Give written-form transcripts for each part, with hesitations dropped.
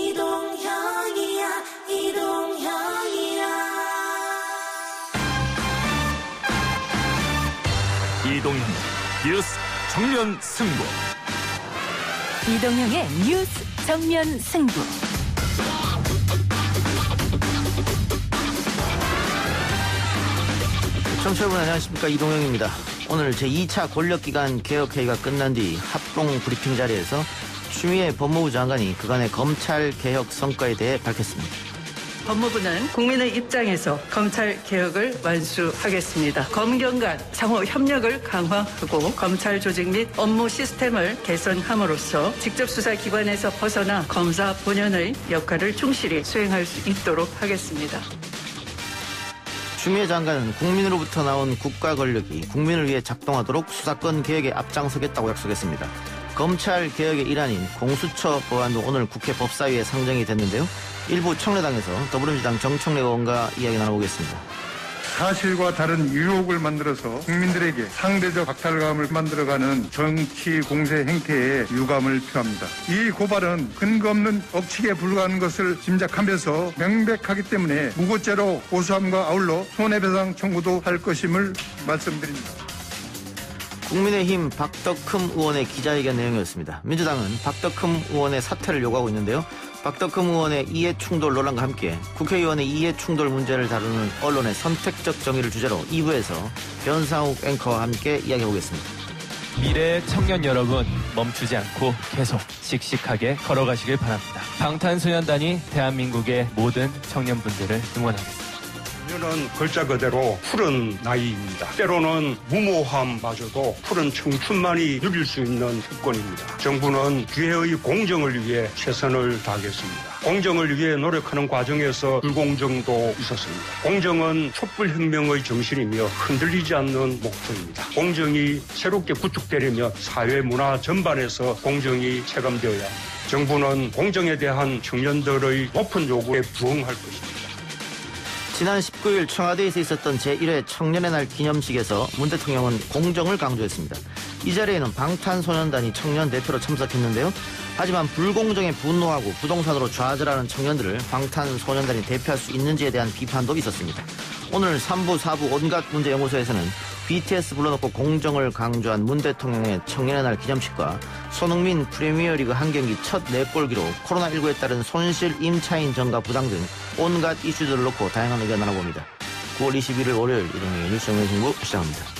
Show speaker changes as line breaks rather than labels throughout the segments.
이동형이야 이동형이야.
이동형 뉴스 정면 승부.
이동형의 뉴스 정면 승부.
청취자 여러분 안녕하십니까, 이동형입니다. 오늘 제2차 권력기관 개혁회의가 끝난 뒤 합동 브리핑 자리에서 추미애 법무부 장관이 그간의 검찰 개혁 성과에 대해 밝혔습니다.
법무부는 국민의 입장에서 검찰 개혁을 완수하겠습니다. 검경 간 상호 협력을 강화하고 검찰 조직 및 업무 시스템을 개선함으로써 직접 수사 기관에서 벗어나 검사 본연의 역할을 충실히 수행할 수 있도록 하겠습니다.
추미애 장관은 국민으로부터 나온 국가 권력이 국민을 위해 작동하도록 수사권 개혁에 앞장서겠다고 약속했습니다. 검찰 개혁의 일환인 공수처 법안도 오늘 국회 법사위에 상정이 됐는데요. 일부 청래당에서 더불어민주당 정청래 의원과 이야기 나눠보겠습니다.
사실과 다른 유혹을 만들어서 국민들에게 상대적 박탈감을 만들어가는 정치 공세 행태에 유감을 표합니다. 이 고발은 근거 없는 억측에 불과한 것을 짐작하면서 명백하기 때문에 무고죄로 고소함과 아울러 손해배상 청구도 할 것임을 말씀드립니다.
국민의힘 박덕흠 의원의 기자회견 내용이었습니다. 민주당은 박덕흠 의원의 사퇴를 요구하고 있는데요. 박덕흠 의원의 이해충돌 논란과 함께 국회의원의 이해충돌 문제를 다루는 언론의 선택적 정의를 주제로 2부에서 변상욱 앵커와 함께 이야기해보겠습니다.
미래의 청년 여러분, 멈추지 않고 계속 씩씩하게 걸어가시길 바랍니다. 방탄소년단이 대한민국의 모든 청년분들을 응원하겠습니다.
청년은 글자 그대로 푸른 나이입니다. 때로는 무모함마저도 푸른 청춘만이 누릴 수 있는 특권입니다. 정부는 기회의 공정을 위해 최선을 다하겠습니다. 공정을 위해 노력하는 과정에서 불공정도 있었습니다. 공정은 촛불혁명의 정신이며 흔들리지 않는 목표입니다. 공정이 새롭게 구축되려면 사회 문화 전반에서 공정이 체감되어야 합니다. 정부는 공정에 대한 청년들의 높은 요구에 부응할 것입니다.
지난 19일 청와대에서 있었던 제1회 청년의 날 기념식에서 문 대통령은 공정을 강조했습니다. 이 자리에는 방탄소년단이 청년 대표로 참석했는데요. 하지만 불공정에 분노하고 부동산으로 좌절하는 청년들을 방탄소년단이 대표할 수 있는지에 대한 비판도 있었습니다. 오늘 3부, 4부 온갖 문제 연구소에서는 BTS 불러놓고 공정을 강조한 문 대통령의 청년의 날 기념식과 손흥민 프리미어리그 한 경기 첫 4골 기록, 코로나19에 따른 손실, 임차인 전가 부당 등 온갖 이슈들을 놓고 다양한 의견 나눠봅니다. 9월 21일 월요일 이동형의 뉴스 정면 승부 시작합니다.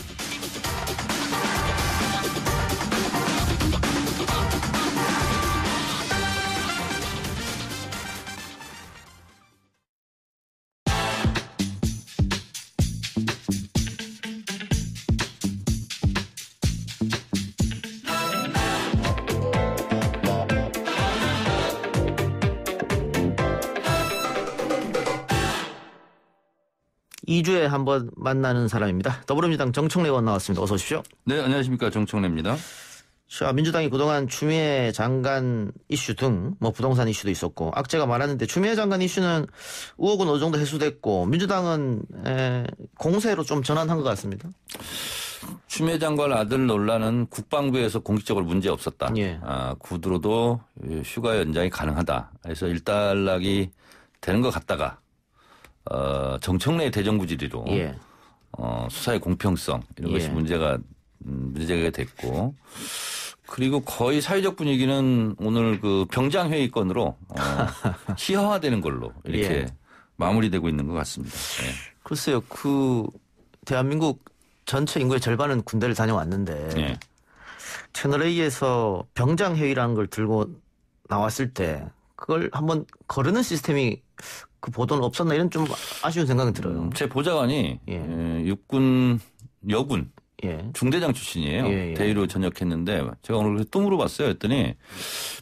이주에 한번 만나는 사람입니다. 더불어민주당 정청래 의원 나왔습니다. 어서 오십시오.
네, 안녕하십니까. 정청래입니다.
자, 민주당이 그동안 추미애 장관 이슈 등 부동산 이슈도 있었고 악재가 많았는데 추미애 장관 이슈는 의혹은 어느 정도 해소됐고 민주당은 공세로 좀 전환한 것 같습니다.
추미애 장관 아들 논란은 국방부에서 공식적으로 문제 없었다.
예.
구두로도 휴가 연장이 가능하다. 그래서 일단락이 되는 것 같다가 정청래의 대정부 질의로
예.
수사의 공평성 이런 것이 문제가 됐고 그리고 거의 사회적 분위기는 오늘 그 병장회의 건으로 희화화되는 걸로 이렇게
예.
마무리되고 있는 것 같습니다. 예.
글쎄요. 대한민국 전체 인구의 절반은 군대를 다녀왔는데
예.
채널A에서 병장회의라는 걸 들고 나왔을 때 그걸 한번 거르는 시스템이 그 보도는 없었나 이런 좀 아쉬운 생각이 들어요.
제 보좌관이 육군 여군
예.
중대장 출신이에요.
예.
대위로 전역했는데 제가 오늘 또 물어봤어요. 했더니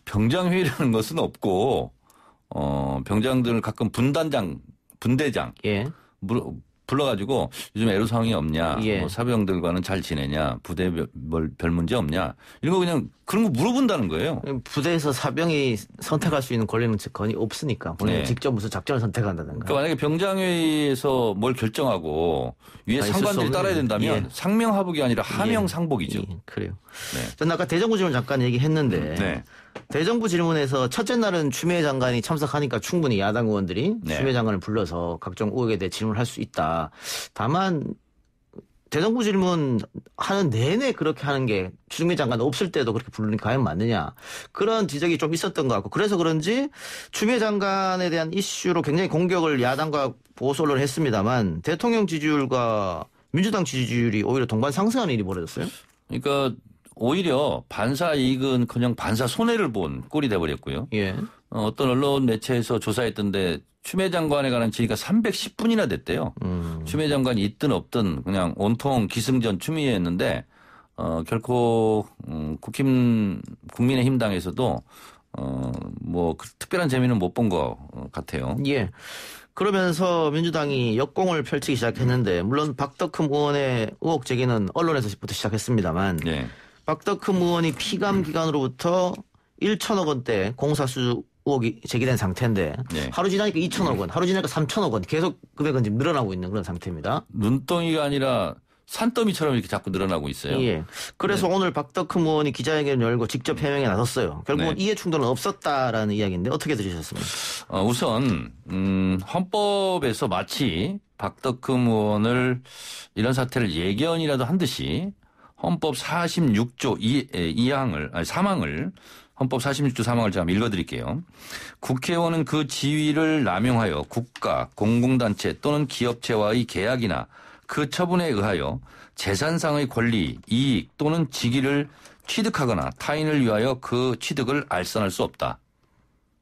병장회의라는 것은 없고 병장들 가끔 분대장
예.
불러가지고 요즘 애로 사항이 없냐,
예.
사병들과는 잘 지내냐, 부대 별 문제 없냐 이런 거 그냥 그런 거 물어본다는 거예요.
부대에서 사병이 선택할 수 있는 권리는 거의 없으니까 본인이 직접 무슨 작전을 선택한다든가.
그러니까 만약에 병장회의에서 뭘 결정하고 위에 상관들이 따라야 된다면 상명하복이 아니라 하명상복이죠.
그래요.
네.
저는 아까 대정부 질문 잠깐 얘기했는데 대정부 질문에서 첫째 날은 추미애 장관이 참석하니까 충분히 야당 의원들이
네.
추미애 장관을 불러서 각종 의혹에 대해 질문을 할 수 있다. 다만 대정부 질문 하는 내내 그렇게 하는 게 추미애 장관 없을 때도 그렇게 부르는 게 과연 맞느냐. 그런 지적이 좀 있었던 것 같고 그래서 그런지 추미애 장관에 대한 이슈로 굉장히 공격을 야당과 보수 언론을 했습니다만 대통령 지지율과 민주당 지지율이 오히려 동반 상승하는 일이 벌어졌어요.
그러니까 오히려 반사 이익은커녕 반사 손해를 본 꼴이 돼버렸고요.
예.
어떤 언론 매체에서 조사했던데 추미애 장관에 관한 질의가 310분이나 됐대요. 추미애 장관이 있든 없든 그냥 온통 기승전 추미애였는데 결코 국민의힘 당에서도 뭐 특별한 재미는 못 본 것 같아요.
예. 그러면서 민주당이 역공을 펼치기 시작했는데 물론 박덕흠 의원의 의혹 제기는 언론에서부터 시작했습니다만
네.
박덕흠 의원이 피감 기관으로부터 1천억 원대 공사수 의혹이 제기된 상태인데
네.
하루 지나니까 2천억 원, 하루 지나니까 3천억 원 계속 금액은 지금 늘어나고 있는 그런 상태입니다.
눈덩이가 아니라 산더미처럼 이렇게 자꾸 늘어나고 있어요.
예. 그래서 오늘 박덕흠 의원이 기자회견을 열고 직접 해명에 나섰어요. 결국은
네.
이해 충돌은 없었다라는 이야기인데 어떻게 들으셨습니까?
우선 헌법에서 마치 박덕흠 의원을 이런 사태를 예견이라도 한 듯이 헌법 46조 3항을 헌법 46조 3항을 제가 읽어드릴게요. 국회의원은 그 지위를 남용하여 국가, 공공단체 또는 기업체와의 계약이나 그 처분에 의하여 재산상의 권리, 이익 또는 직위를 취득하거나 타인을 위하여 그 취득을 알선할 수 없다.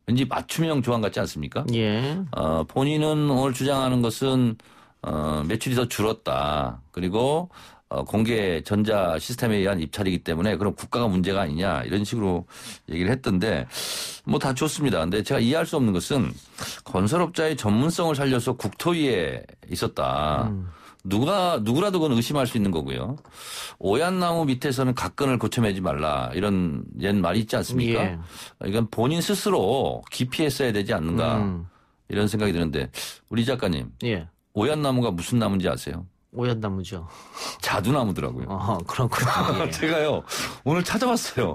왠지 맞춤형 조항 같지 않습니까?
예.
본인은 오늘 주장하는 것은 매출이 더 줄었다. 그리고 공개 전자 시스템에 의한 입찰이기 때문에 그럼 국가가 문제가 아니냐 이런 식으로 얘기를 했던데 뭐 다 좋습니다. 근데 제가 이해할 수 없는 것은 건설업자의 전문성을 살려서 국토위에 있었다. 누구라도 그건 의심할 수 있는 거고요. 오얏나무 밑에서는 각근을 고쳐매지 말라 이런 옛 말이 있지 않습니까?
예.
이건 본인 스스로 기피했어야 되지 않는가 이런 생각이 드는데 우리 작가님
예.
오얏나무가 무슨 나무인지 아세요?
오얏나무죠.
자두나무더라고요.
그렇군요. 예.
제가요 오늘 찾아봤어요.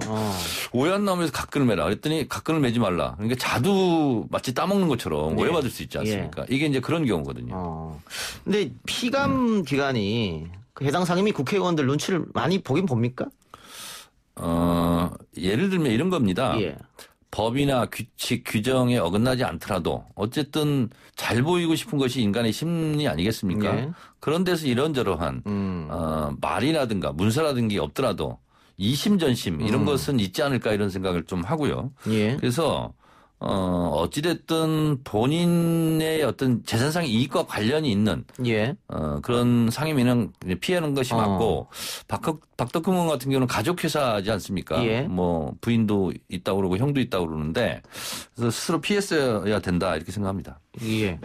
오얏나무에서 각근을 매라 그랬더니 각근을 매지 말라. 그러니까 자두 마치 따먹는 것처럼
예.
오해받을 수 있지 않습니까? 이게 이제 그런 경우거든요.
근데 피감 기관이 그 해당 상임위 국회의원들 눈치를 많이 보긴 봅니까?
예를 들면 이런 겁니다.
예.
법이나 규칙, 규정에 어긋나지 않더라도 어쨌든 잘 보이고 싶은 것이 인간의 심리 아니겠습니까?
예.
그런 데서 이런저런한 말이라든가 문서라든가 없더라도 이심전심 이런 것은 있지 않을까 이런 생각을 좀 하고요.
예.
그래서 어찌됐든 본인의 어떤 재산상의 이익과 관련이 있는
예.
그런 상임위는 피하는 것이 맞고 박덕흠 의원 같은 경우는 가족회사지 않습니까?
예.
뭐 부인도 있다고 그러고 형도 있다고 그러는데 그래서 스스로 피했어야 된다 이렇게 생각합니다.
예.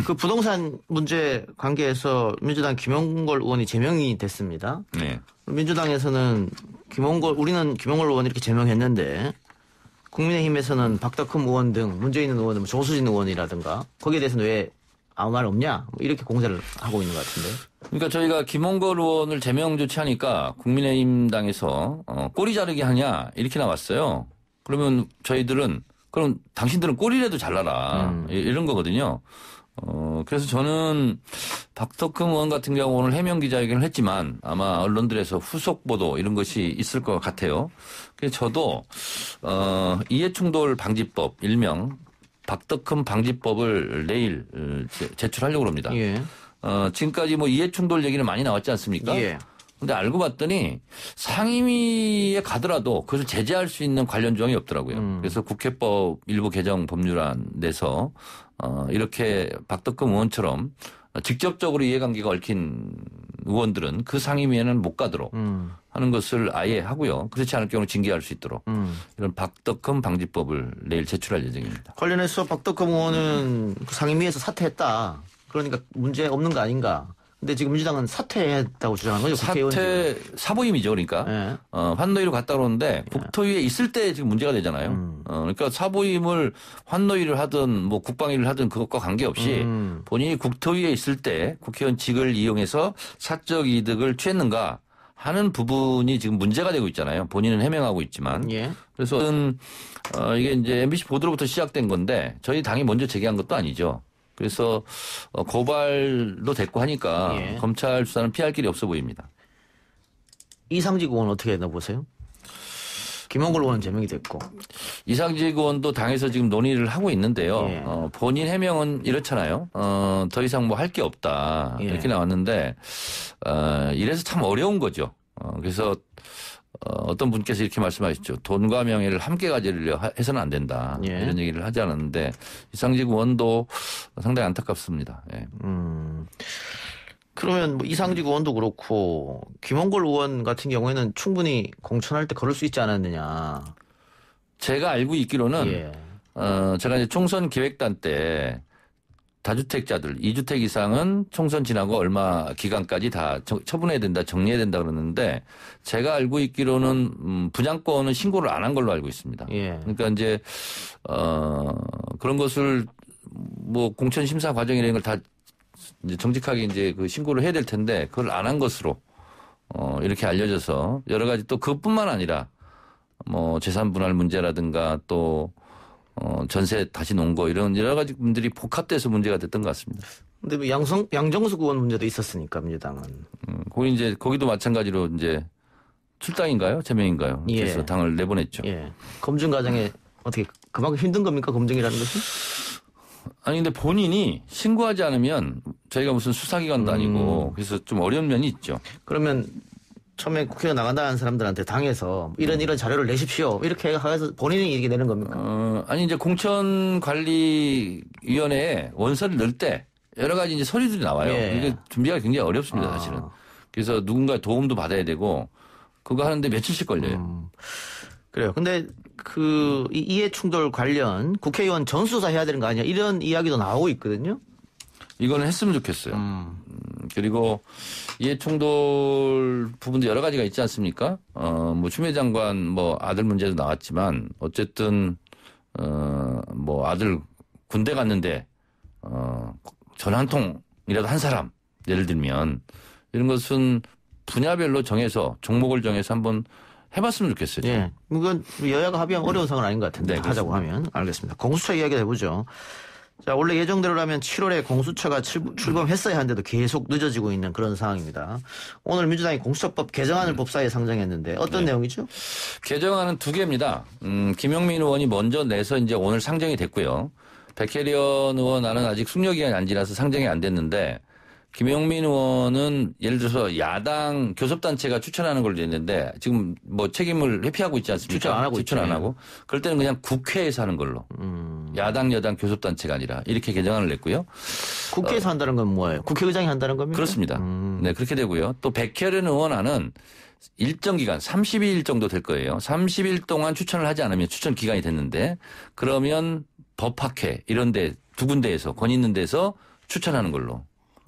그 부동산 문제 관계에서 민주당 김용걸 의원이 제명이 됐습니다.
네.
민주당에서는 우리는 김용걸 의원 이렇게 제명했는데 국민의힘에서는 박덕흠 의원 등 문제 있는 의원은 조수진 의원이라든가 거기에 대해서는 왜 아무 말 없냐 이렇게 공세를 하고 있는 것 같은데.
그러니까 저희가 김홍걸 의원을 제명 조치하니까 국민의힘 당에서 꼬리 자르기 하냐 이렇게 나왔어요. 그러면 저희들은 그럼 당신들은 꼬리라도 잘라라 이런 거거든요. 그래서 저는 박덕흠 의원 같은 경우 오늘 해명 기자회견을 했지만 아마 언론들에서 후속 보도 이런 것이 있을 것 같아요. 그래서 저도 이해충돌 방지법 일명 박덕흠 방지법을 내일 제출하려고 합니다.
예.
지금까지 뭐 이해충돌 얘기는 많이 나왔지 않습니까?
예.
근데 알고 봤더니 상임위에 가더라도 그것을 제재할 수 있는 관련 조항이 없더라고요. 그래서 국회법 일부 개정 법률안 내서 이렇게 박덕흠 의원처럼 직접적으로 이해관계가 얽힌 의원들은 그 상임위에는 못 가도록 하는 것을 아예 하고요. 그렇지 않을 경우 징계할 수 있도록 이런 박덕흠 방지법을 내일 제출할 예정입니다.
관련해서 박덕흠 의원은 그 상임위에서 사퇴했다. 그러니까 문제 없는 거 아닌가. 근데 지금 민주당은 사퇴했다고 주장하는 거죠.
사퇴 사보임이죠. 그러니까
네.
환노위로 갔다 그러는데 국토위에 있을 때 지금 문제가 되잖아요. 그러니까 사보임을 환노위를 하든 뭐 국방위를 하든 그것과 관계없이 본인이 국토위에 있을 때 국회의원직을 이용해서 사적 이득을 취했는가 하는 부분이 지금 문제가 되고 있잖아요. 본인은 해명하고 있지만.
예.
그래서 이게 이제 MBC 보도로부터 시작된 건데 저희 당이 먼저 제기한 것도 아니죠. 그래서 고발도 됐고 하니까
예.
검찰 수사는 피할 길이 없어 보입니다.
이상직 의원 어떻게 했나 보세요? 김홍걸 의원 제명이 됐고.
이상직 의원도 당에서 지금 논의를 하고 있는데요.
예.
본인 해명은 이렇잖아요. 더 이상 뭐 할 게 없다.
예.
이렇게 나왔는데 이래서 참 어려운 거죠. 그래서 어떤 분께서 이렇게 말씀하셨죠. 돈과 명예를 함께 가지려 해서는 안 된다.
예.
이런 얘기를 하지 않았는데 이상직 의원도 상당히 안타깝습니다. 예.
그러면 뭐 이상직 의원도 그렇고 김홍걸 의원 같은 경우에는 충분히 공천할 때 걸을 수 있지 않았느냐.
제가 알고 있기로는
예.
제가 이제 총선 기획단 때 다주택자들 2주택 이상은 총선 지나고 얼마 기간까지 다 처분해야 된다, 정리해야 된다 그러는데 제가 알고 있기로는 분양권은 신고를 안 한 걸로 알고 있습니다.
예.
그러니까 이제 그런 것을 뭐 공천 심사 과정이라는 걸 다 이제 정직하게 이제 그 신고를 해야 될 텐데 그걸 안 한 것으로 이렇게 알려져서 여러 가지 또 그뿐만 아니라 뭐 재산 분할 문제라든가 또 전세 다시 놓은 거 이런 여러 가지 분들이 복합돼서 문제가 됐던 것 같습니다.
근데 뭐 양정숙 의원 문제도 있었으니까 민주당은.
거기 이제 거기도 마찬가지로 이제 출당인가요? 제명인가요?
예.
그래서 당을 내보냈죠.
예. 검증 과정에 어떻게 그만큼 힘든 겁니까? 검증이라는 것이?
아니 근데 본인이 신고하지 않으면 저희가 무슨 수사기관도 아니고 그래서 좀 어려운 면이 있죠.
그러면 처음에 국회에 나간다는 사람들한테 당에서 이런 자료를 내십시오. 이렇게 해서 본인이 얘기 내는 겁니까?
아니 이제 공천관리위원회에 원서를 넣을 때 여러 가지 이제 서류들이 나와요.
예.
이게 준비가 굉장히 어렵습니다, 사실은. 그래서 누군가의 도움도 받아야 되고 그거 하는데 며칠씩 걸려요.
그래요. 근데 그 이해 충돌 관련 국회의원 전수조사 해야 되는 거 아니야? 이런 이야기도 나오고 있거든요.
이거는 했으면 좋겠어요. 그리고 이해충돌 부분도 여러 가지가 있지 않습니까? 뭐 추미애 장관 뭐 아들 문제도 나왔지만 어쨌든 뭐 아들 군대 갔는데 전화 한 통이라도 한 사람 예를 들면 이런 것은 분야별로 정해서 종목을 정해서 한번 해봤으면 좋겠어요.
예. 이건 여야가 합의하면 어려운 상황은 아닌 것 같은데
네,
하자고 하면 알겠습니다. 공수처 이야기 해보죠. 자, 원래 예정대로라면 7월에 공수처가 출범했어야 하는데도 계속 늦어지고 있는 그런 상황입니다. 오늘 민주당이 공수처법 개정안을 법사위에 상정했는데 어떤 내용이죠?
개정안은 두 개입니다. 김용민 의원이 먼저 내서 이제 오늘 상정이 됐고요. 백혜련 의원은 아직 숙려기간이 안 지나서 상정이 안 됐는데 김용민 의원은 예를 들어서 야당 교섭단체가 추천하는 걸로 됐는데 지금 뭐 책임을 회피하고 있지 않습니까?
추천 안 하고
추천 안 하고. 그럴 때는 그냥 국회에서 하는 걸로. 야당 여당 교섭단체가 아니라 이렇게 개정안을 냈고요.
국회에서 한다는 건 뭐예요? 국회의장이 한다는 겁니까?
그렇습니다. 네, 그렇게 되고요. 또 백혜련 의원안은 일정 기간 30일 정도 될 거예요. 30일 동안 추천을 하지 않으면 추천 기간이 됐는데 그러면 법학회 이런 데 두 군데에서 권위 있는 데서 추천하는 걸로.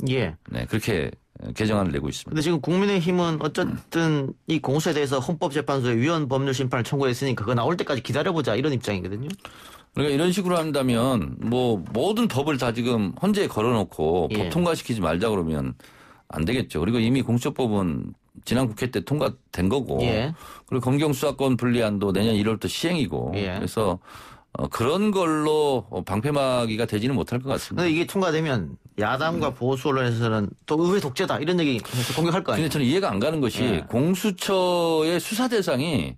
예.
네, 그렇게 개정안을 내고 있습니다.
근데 지금 국민의힘은 어쨌든 이 공수에 대해서 헌법재판소에 위헌 법률 심판을 청구했으니까 그거 나올 때까지 기다려보자 이런 입장이거든요.
그러니까 이런 식으로 한다면 뭐 모든 법을 다 지금 헌재에 걸어놓고
예.
법 통과시키지 말자 그러면 안 되겠죠. 그리고 이미 공수처법은 지난 국회 때 통과된 거고
예.
그리고 검경수사권 분리안도 내년 1월부터 시행이고
예.
그래서 그런 걸로 방패막이가 되지는 못할 것 같습니다.
근데 이게 통과되면 야당과 보수 언론에서는 또 의회 독재다 이런 얘기 해서 공격할 거 아니에요?
근데 저는 이해가 안 가는 것이
예.
공수처의 수사 대상이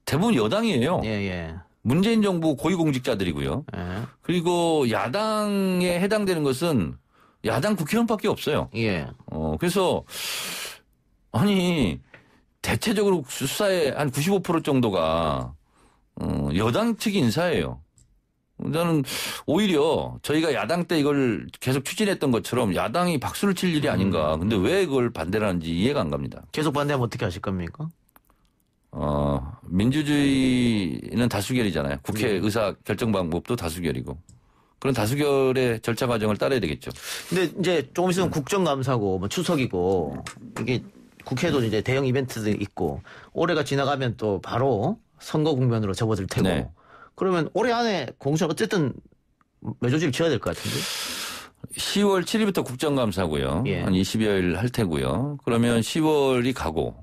대부분 여당이에요.
예.
문재인 정부 고위공직자들이고요.
예.
그리고 야당에 해당되는 것은 야당 국회의원밖에 없어요.
예.
그래서 아니 대체적으로 수사의 한 95% 정도가 여당 측 인사예요. 저는 오히려 저희가 야당 때 이걸 계속 추진했던 것처럼 야당이 박수를 칠 일이 아닌가. 근데 왜 그걸 반대를 하는지 이해가 안 갑니다.
계속 반대하면 어떻게 하실 겁니까?
민주주의는 다수결이잖아요. 국회 의사 결정 방법도 다수결이고. 그런 다수결의 절차 과정을 따라야 되겠죠.
근데 이제 조금 있으면 국정감사고 뭐 추석이고 이게 국회도 이제 대형 이벤트도 있고 올해가 지나가면 또 바로 선거 국면으로 접어들 테고
네.
그러면 올해 안에 공수처 어쨌든 매조지를 지어야 될 것 같은데.
10월 7일부터 국정감사고요.
예.
한 20여일 할 테고요. 그러면 10월이 가고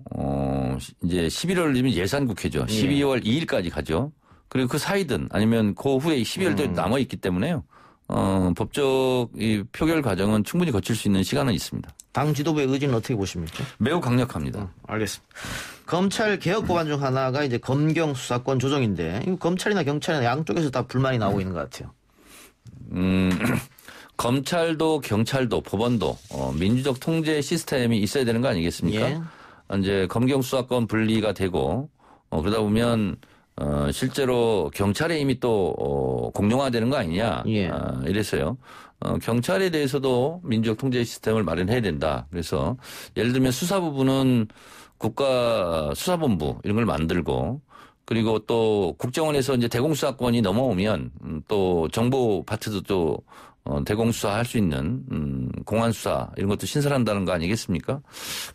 이제 11월이면 예산국회죠. 12월 2일까지 가죠. 그리고 그 사이든 아니면 그 후에 12월도 남아 있기 때문에요. 법적 이 표결 과정은 충분히 거칠 수 있는 시간은 있습니다.
당 지도부의 의지는 어떻게 보십니까?
매우 강력합니다.
알겠습니다. 검찰 개혁 법안 중 하나가 이제 검경 수사권 조정인데 이거 검찰이나 경찰이나 양쪽에서 다 불만이 나오고 있는 것 같아요.
검찰도 경찰도 법원도 민주적 통제 시스템이 있어야 되는 거 아니겠습니까?
예.
이제 검경 수사권 분리가 되고 그러다 보면 실제로 경찰의 힘이 또 공룡화되는 거 아니냐
예.
이래서요. 경찰에 대해서도 민주적 통제 시스템을 마련해야 된다. 그래서 예를 들면 수사 부분은 국가수사본부 이런 걸 만들고 그리고 또 국정원에서 이제 대공수사권이 넘어오면 또 정보 파트도 또 대공수사할 수 있는 공안수사 이런 것도 신설한다는 거 아니겠습니까?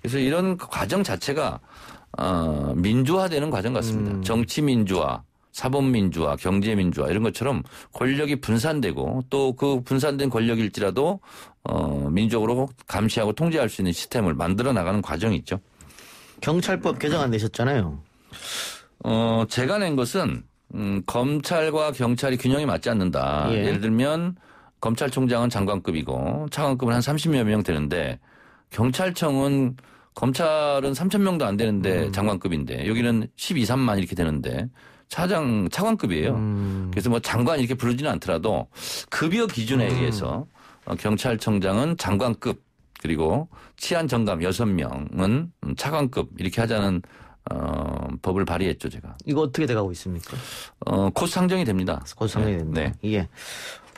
그래서 이런 과정 자체가 민주화되는 과정 같습니다. 정치 민주화, 사법 민주화, 경제 민주화 이런 것처럼 권력이 분산되고 또 그 분산된 권력일지라도 민주적으로 감시하고 통제할 수 있는 시스템을 만들어 나가는 과정이 있죠.
경찰법 개정안 내셨잖아요.
제가 낸 것은 검찰과 경찰이 균형이 맞지 않는다.
예.
예를 들면 검찰총장은 장관급이고 차관급은 한 30여 명 되는데 경찰청은 검찰은 3,000명도 안 되는데 장관급인데 여기는 12, 3만 이렇게 되는데 차관급이에요. 그래서 뭐 장관 이렇게 부르지는 않더라도 급여 기준에 의해서 경찰청장은 장관급 그리고 치안정감 6명은 차관급 이렇게 하자는 법을 발의했죠, 제가.
이거 어떻게 돼가고 있습니까?
곧 상정이 됩니다.
곧 상정이 됩니다.
네.
예.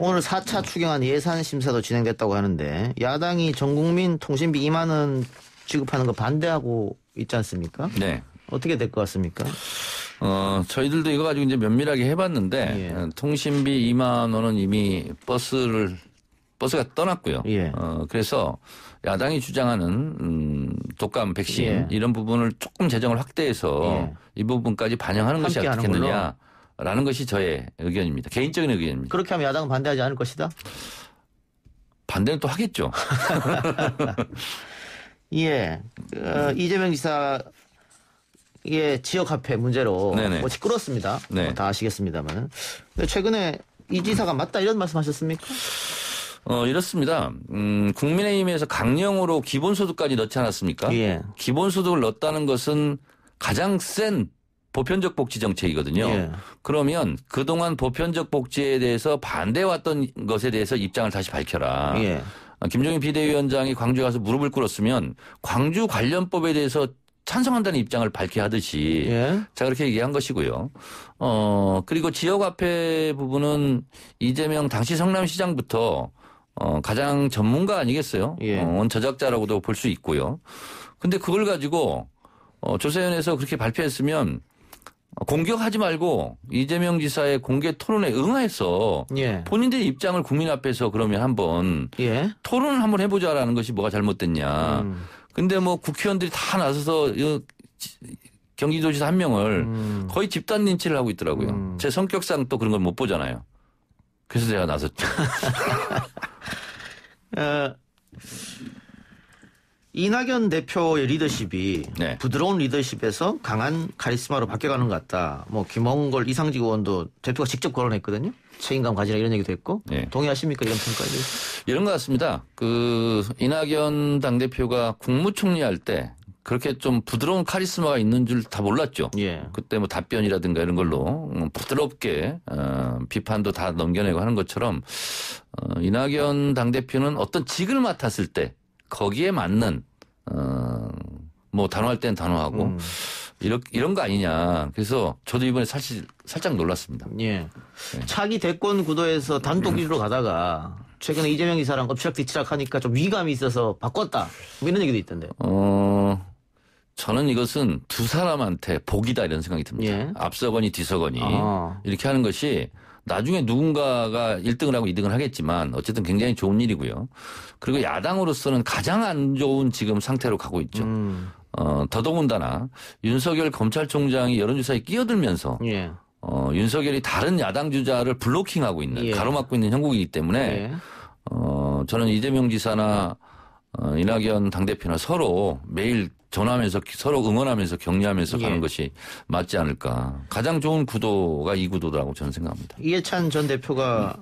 오늘 4차 추경안 예산 심사도 진행됐다고 하는데 야당이 전국민 통신비 2만 원 지급하는 거 반대하고 있지 않습니까?
네.
어떻게 될 것 같습니까?
저희들도 이거 가지고 이제 면밀하게 해봤는데
예.
통신비 2만 원은 이미 버스가 떠났고요.
예.
그래서 야당이 주장하는 독감 백신
예.
이런 부분을 조금 재정을 확대해서
예.
이 부분까지 반영하는 것이
함께 하는
어떻겠느냐라는 것이 저의 의견입니다. 개인적인 의견입니다.
그렇게 하면 야당은 반대하지 않을 것이다?
반대는 또 하겠죠.
예. 이재명 지사의 지역화폐 문제로
네네.
뭐 시끄럽습니다.
네.
다 아시겠습니다만. 근데 최근에 이 지사가 맞다 이런 말씀하셨습니까?
이렇습니다. 국민의힘에서 강령으로 기본소득까지 넣지 않았습니까?
예.
기본소득을 넣었다는 것은 가장 센 보편적 복지 정책이거든요.
예.
그러면 그동안 보편적 복지에 대해서 반대해왔던 것에 대해서 입장을 다시 밝혀라.
예.
김종인 비대위원장이 광주에 가서 무릎을 꿇었으면 광주 관련법에 대해서 찬성한다는 입장을 밝혀야 하듯이
예.
제가 그렇게 얘기한 것이고요. 그리고 지역화폐 부분은 이재명 당시 성남시장부터 가장 전문가 아니겠어요?
예.
원저작자라고도 볼 수 있고요. 근데 그걸 가지고 조세현에서 그렇게 발표했으면 공격하지 말고 이재명 지사의 공개 토론에 응해서
예.
본인들의 입장을 국민 앞에서 그러면 한번
예.
토론을 한번 해보자라는 것이 뭐가 잘못됐냐. 근데 뭐 국회의원들이 다 나서서 경기도지사 한 명을 거의 집단 린치를 하고 있더라고요. 제 성격상 또 그런 걸 못 보잖아요. 그래서 제가 나섰죠.
이낙연 대표의 리더십이
네.
부드러운 리더십에서 강한 카리스마로 바뀌어가는 것 같다. 뭐 김홍걸, 이상직 의원도 대표가 직접 거론했거든요. 책임감 가지라 이런 얘기도 했고.
네.
동의하십니까 이런 평가에 대해서?
이런 것 같습니다. 이낙연 당대표가 국무총리 할 때 그렇게 좀 부드러운 카리스마가 있는 줄 다 몰랐죠.
예.
그때 뭐 답변이라든가 이런 걸로 부드럽게 비판도 다 넘겨내고 하는 것처럼 이낙연 당대표는 어떤 직을 맡았을 때 거기에 맞는 뭐 단호할 땐 단호하고 이런 거 아니냐. 그래서 저도 이번에 사실 살짝 놀랐습니다.
예. 차기 대권 구도에서 단독 1위로 가다가 최근에 이재명 지사랑 엎치락뒤치락 하니까 좀 위감이 있어서 바꿨다. 뭐 이런 얘기도 있던데.
저는 이것은 두 사람한테 복이다 이런 생각이 듭니다.
예.
앞서거니 뒤서거니 이렇게 하는 것이 나중에 누군가가 1등을 하고 2등을 하겠지만 어쨌든 굉장히 좋은 일이고요. 그리고 야당으로서는 가장 안 좋은 지금 상태로 가고 있죠. 더더군다나 윤석열 검찰총장이 여론조사에 끼어들면서
예.
윤석열이 다른 야당 주자를 블로킹하고 있는
예.
가로막고 있는 형국이기 때문에
예.
저는 이재명 지사나 이낙연 당대표나 서로 매일 전화하면서 서로 응원하면서 격려하면서
예.
가는 것이 맞지 않을까. 가장 좋은 구도가 이 구도라고 저는 생각합니다.
이해찬 전 대표가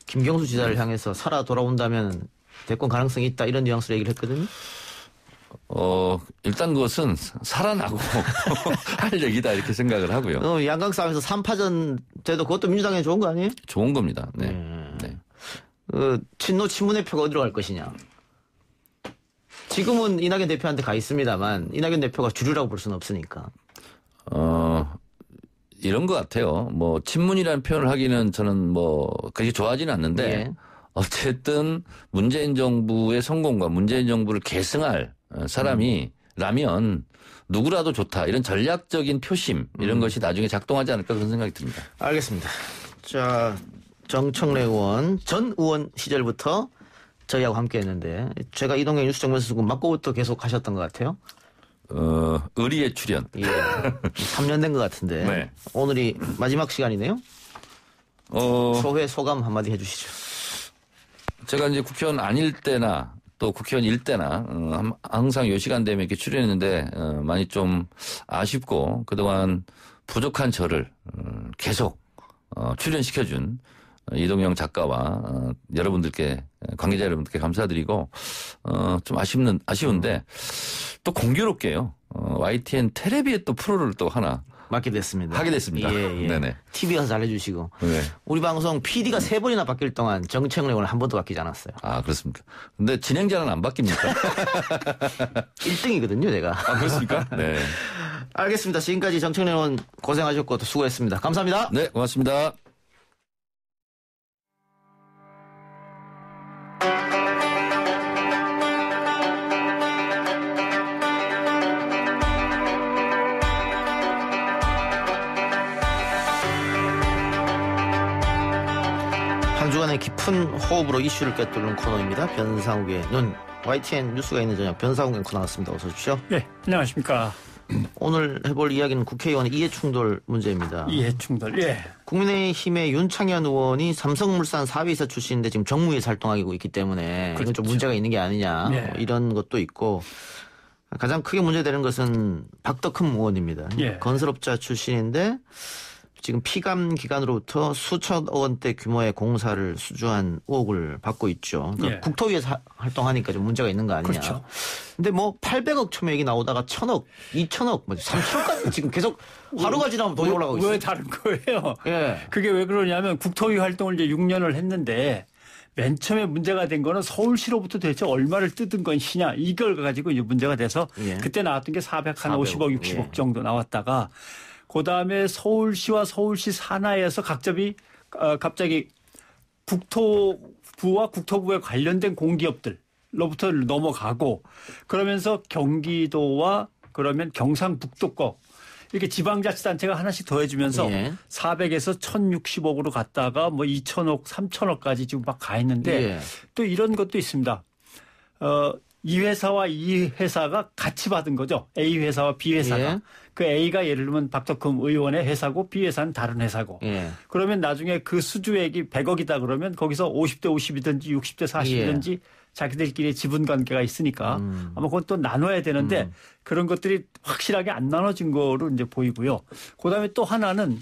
김경수 지사를 향해서 살아 돌아온다면 대권 가능성이 있다 이런 뉘앙스로 얘기를 했거든요.
일단 그것은 살아나고 할 얘기다 이렇게 생각을 하고요.
양강 싸움에서 3파전 돼도 그것도 민주당에 좋은 거 아니에요?
좋은 겁니다. 네. 네.
친노 친문의 표가 어디로 갈 것이냐. 지금은 이낙연 대표한테 가 있습니다만 이낙연 대표가 주류라고 볼 수는 없으니까.
이런 것 같아요. 뭐 친문이라는 표현을 하기는 저는 뭐 그렇게 좋아하지는 않는데
예.
어쨌든 문재인 정부의 성공과 문재인 정부를 계승할 사람이라면 누구라도 좋다. 이런 전략적인 표심 이런 것이 나중에 작동하지 않을까 그런 생각이 듭니다.
알겠습니다. 자, 정청래 의원 전 의원 시절부터 저희하고 함께 했는데 제가 이동형 뉴스정면수국 맞고부터 계속 하셨던 것 같아요.
의리의 출연.
예. 3년 된 것 같은데
네.
오늘이 마지막 시간이네요. 소회 소감 한마디 해주시죠.
제가 이제 국회의원 아닐 때나 또 국회의원일 때나 항상 요 시간 되면 이렇게 출연했는데 많이 좀 아쉽고 그동안 부족한 저를 계속 출연시켜준 이동영 작가와 여러분들께 관계자 여러분들께 감사드리고 좀 아쉬운데 또 공교롭게요. YTN 텔레비에 또 프로를 또 하나
맡게 됐습니다.
하게 됐습니다.
예, 예.
네네.
TV 가서 잘해주시고
네.
우리 방송 PD가 3번이나 바뀔 동안 정청래 의원은 한 번도 바뀌지 않았어요.
아 그렇습니까? 근데 진행자는 안 바뀝니까?
1등이거든요, 내가.
아 그렇습니까? 네.
알겠습니다. 지금까지 정청래 의원 고생하셨고 또 수고했습니다. 감사합니다.
네, 고맙습니다.
한 주간의 깊은 호흡으로 이슈를 꿰뚫는 코너입니다. 변상욱의 눈. YTN 뉴스가 있는 저녁 변상욱의 코너 나왔습니다. 어서 오십시오.
네, 안녕하십니까.
오늘 해볼 이야기는 국회의원의 이해충돌 문제입니다.
이해충돌, 예.
국민의힘의 윤창현 의원이 삼성물산 사위이사 출신인데 지금 정무위에 활동하고 있기 때문에 이건 좀 문제가 있는 게 아니냐
예.
이런 것도 있고 가장 크게 문제되는 것은 박덕흠 의원입니다.
예.
건설업자 출신인데 지금 피감 기관으로부터 수천억 원대 규모의 공사를 수주한 의혹을 받고 있죠. 그러니까
예.
국토위에서 활동하니까 좀 문제가 있는 거 아니냐.
그렇죠.
근데 뭐 800억 처음에 얘기 나오다가 1000억, 2000억, 뭐 3000억까지 지금 계속 하루가 지나면 돈이 올라가고 있어요.
왜 다른 거예요?
예.
그게 왜 그러냐면 국토위 활동을 이제 6년을 했는데 맨 처음에 문제가 된 거는 서울시로부터 도대체 얼마를 뜯은 것이냐 이걸 가지고 이제 문제가 돼서
예.
그때 나왔던 게 400한
400억,
50억, 60억
예.
정도 나왔다가 그다음에 서울시와 서울시 산하에서 갑자기 국토부와 국토부에 관련된 공기업들로부터 넘어가고 그러면서 경기도와 그러면 경상북도 거 이렇게 지방자치단체가 하나씩 더해주면서
예.
400에서 1060억으로 갔다가 뭐 2천억, 3천억까지 지금 막 가 있는데
예.
또 이런 것도 있습니다. 이 회사와 이 회사가 같이 받은 거죠. A 회사와 B 회사가.
예.
그 A가 예를 들면 박덕흠 의원의 회사고 B 회사는 다른 회사고.
예.
그러면 나중에 그 수주액이 100억이다 그러면 거기서 50대 50이든지 60대 40이든지 자기들끼리 지분 관계가 있으니까 아마 그건 또 나눠야 되는데 그런 것들이 확실하게 안 나눠진 거로 이제 보이고요. 그다음에 또 하나는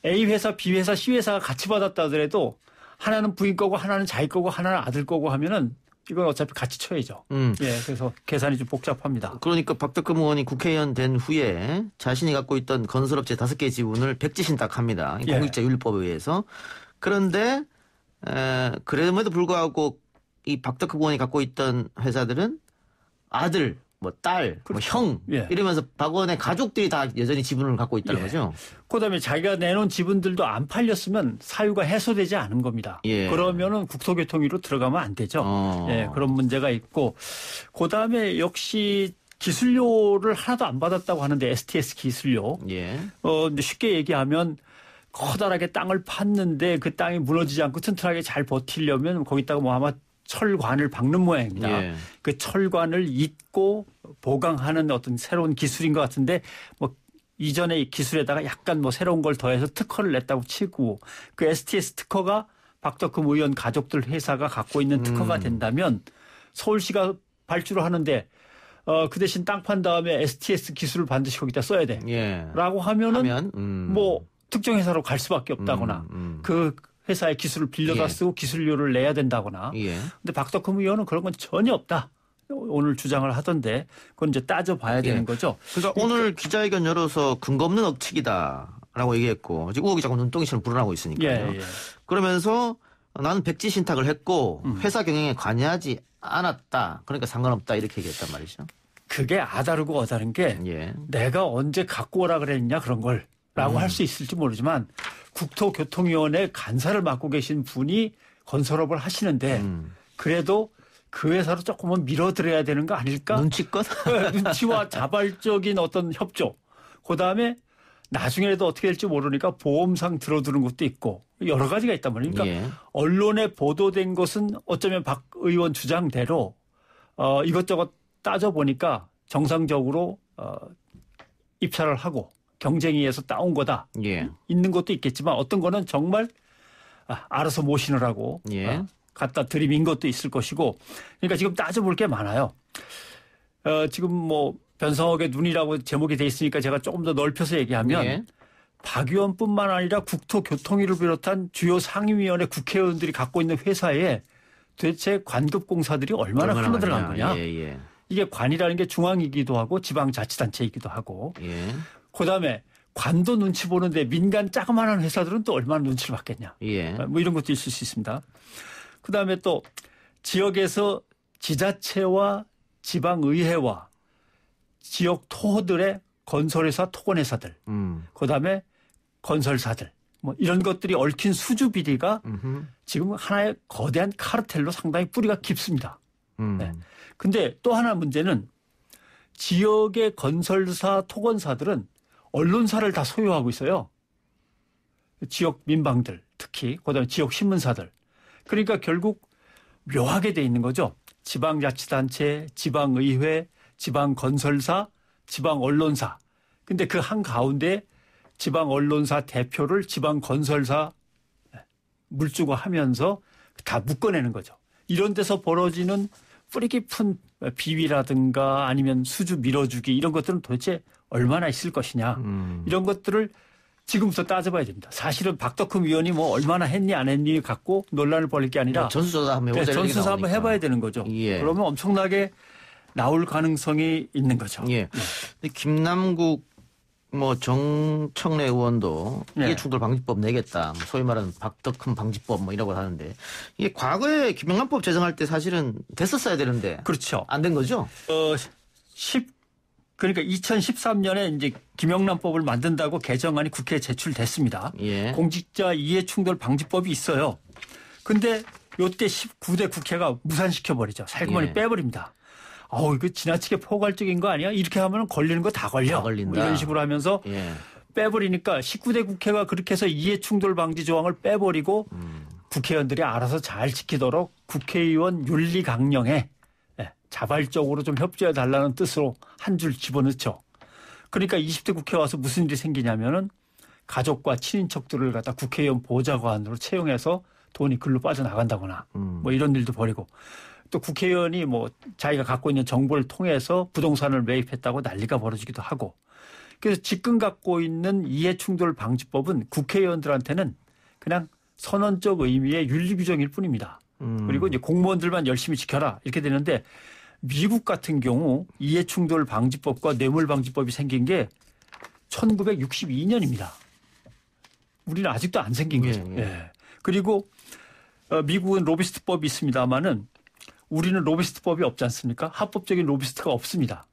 A 회사, B 회사, C 회사가 같이 받았다 하더라도 하나는 부인 거고 하나는 자기 거고 하나는 아들 거고 하면은 이건 어차피 같이 쳐야죠. 예, 그래서 계산이 좀 복잡합니다.
그러니까 박덕흠 의원이 국회의원 된 후에 자신이 갖고 있던 건설업체 5개 지분을 백지신탁합니다.
예.
공직자윤리법에 의해서. 그런데 그럼에도 불구하고 이 박덕흠 의원이 갖고 있던 회사들은 아들, 뭐 딸, 뭐 형
예.
이러면서 박 의원의 가족들이 다 여전히 지분을 갖고 있다는 거죠.
그다음에 자기가 내놓은 지분들도 안 팔렸으면 사유가 해소되지 않은 겁니다.
예.
그러면은 국토교통위로 들어가면 안 되죠. 예, 그런 문제가 있고 그다음에 역시 기술료를 하나도 안 받았다고 하는데 STS 기술료.
예.
근데 쉽게 얘기하면 커다랗게 땅을 팠는데 그 땅이 무너지지 않고 튼튼하게 잘 버티려면 거기다가 뭐 아마 철관을 박는 모양입니다.
예.
그 철관을 잇고 보강하는 어떤 새로운 기술인 것 같은데 뭐 이전의 기술에다가 약간 뭐 새로운 걸 더해서 특허를 냈다고 치고 그 STS 특허가 박덕흠 의원 가족들 회사가 갖고 있는 특허가 된다면 서울시가 발주를 하는데 그 대신 땅 판 다음에 STS 기술을 반드시 거기다 써야 돼.
예.
라고 하면은 뭐 특정 회사로 갈 수밖에 없다거나 그 회사의 기술을 빌려다
예.
쓰고 기술료를 내야 된다거나.
예.
근데 박덕흠 의원은 그런 건 전혀 없다. 오늘 주장을 하던데 그건 이제 따져봐야 되는 거죠.
그러니까 오늘 기자회견 열어서 근거 없는 억측이다라고 얘기했고 지금 우호 기자가 눈덩이처럼 불어나고 있으니까요.
예.
그러면서 나는 백지 신탁을 했고 회사 경영에 관여하지 않았다. 그러니까 상관없다 이렇게 얘기했단 말이죠.
그게 아다르고 어다른 게
예.
내가 언제 갖고 오라 그랬냐 그런 걸 라고 할 수 있을지 모르지만 국토교통위원회 간사를 맡고 계신 분이 건설업을 하시는데 그래도 그 회사로 조금은 밀어드려야 되는 거 아닐까?
눈치껏?
눈치와 자발적인 어떤 협조. 그다음에 나중에라도 어떻게 될지 모르니까 보험상 들어두는 것도 있고 여러 가지가 있단 말이에요. 그러니까
예.
언론에 보도된 것은 어쩌면 박 의원 주장대로 이것저것 따져보니까 정상적으로 입찰을 하고 경쟁위에서 따온 거다.
예.
있는 것도 있겠지만 어떤 거는 정말 알아서 모시느라고
예.
갖다 들이민 것도 있을 것이고 그러니까 지금 따져볼 게 많아요. 지금 뭐 변성옥의 눈이라고 제목이 돼 있으니까 제가 조금 더 넓혀서 얘기하면
예.
박 의원뿐만 아니라 국토교통위를 비롯한 주요 상임위원회 국회의원들이 갖고 있는 회사에 도대체 관급공사들이 얼마나 흘러들어간 거냐.
예.
이게 관이라는 게 중앙이기도 하고 지방자치단체이기도 하고
예.
그다음에 관도 눈치 보는데 민간 자그마한 회사들은 또 얼마나 눈치를 받겠냐.
예.
뭐 이런 것도 있을 수 있습니다. 그다음에 또 지역에서 지자체와 지방의회와 지역 토호들의 건설회사 토건회사들 그다음에 건설사들 뭐 이런 것들이 얽힌 수주 비리가 지금 하나의 거대한 카르텔로 상당히 뿌리가 깊습니다. 네. 근데 또 하나 문제는 지역의 건설사 토건사들은 언론사를 다 소유하고 있어요. 지역 민방들 특히 그다음에 지역 신문사들. 그러니까 결국 묘하게 돼 있는 거죠. 지방자치단체, 지방의회, 지방건설사, 지방언론사. 근데 그 한가운데 지방언론사 대표를 지방건설사 물주고 하면서 다 묶어내는 거죠. 이런 데서 벌어지는 뿌리 깊은 비위라든가 아니면 수주 밀어주기 이런 것들은 도대체 얼마나 있을 것이냐. 이런 것들을 지금부터 따져봐야 됩니다. 사실은 박덕흠 의원이 뭐 얼마나 했니 안 했니 갖고 논란을 벌일 게 아니라
전수조사 한번 해보자.
전수조사 한번 해봐야 되는 거죠.
예.
그러면 엄청나게 나올 가능성이 있는 거죠.
예. 근데 김남국 뭐 정청래 의원도 이해충돌 방지법 내겠다. 소위 말하는 박덕흠 방지법 뭐 이라고 하는데 이게 과거에 김영란법 제정할 때 사실은 됐었어야 되는데
그렇죠.
안 된 거죠?
그러니까 2013년에 이제 김영란법을 만든다고 개정안이 국회에 제출됐습니다.
예.
공직자 이해충돌 방지법이 있어요. 근데 요때 19대 국회가 무산시켜버리죠. 살구머니
예.
빼버립니다. 이거 지나치게 포괄적인 거 아니야? 이렇게 하면 걸리는 거 다 걸려.
다 걸린다.
뭐 이런 식으로 하면서
예.
빼버리니까 19대 국회가 그렇게 해서 이해충돌 방지 조항을 빼버리고 국회의원들이 알아서 잘 지키도록 국회의원 윤리 강령에 자발적으로 좀 협조해 달라는 뜻으로 한 줄 집어넣죠. 그러니까 20대 국회 와서 무슨 일이 생기냐면은 가족과 친인척들을 갖다 국회의원 보좌관으로 채용해서 돈이 글로 빠져나간다거나 뭐 이런 일도 벌이고 또 국회의원이 뭐 자기가 갖고 있는 정보를 통해서 부동산을 매입했다고 난리가 벌어지기도 하고 그래서 지금 갖고 있는 이해충돌 방지법은 국회의원들한테는 그냥 선언적 의미의 윤리 규정일 뿐입니다. 그리고 이제 공무원들만 열심히 지켜라 이렇게 되는데 미국 같은 경우 이해충돌 방지법과 뇌물방지법이 생긴 게 1962년입니다. 우리는 아직도 안 생긴 거죠. 예. 그리고 미국은 로비스트법이 있습니다만은 우리는 로비스트법이 없지 않습니까? 합법적인 로비스트가 없습니다.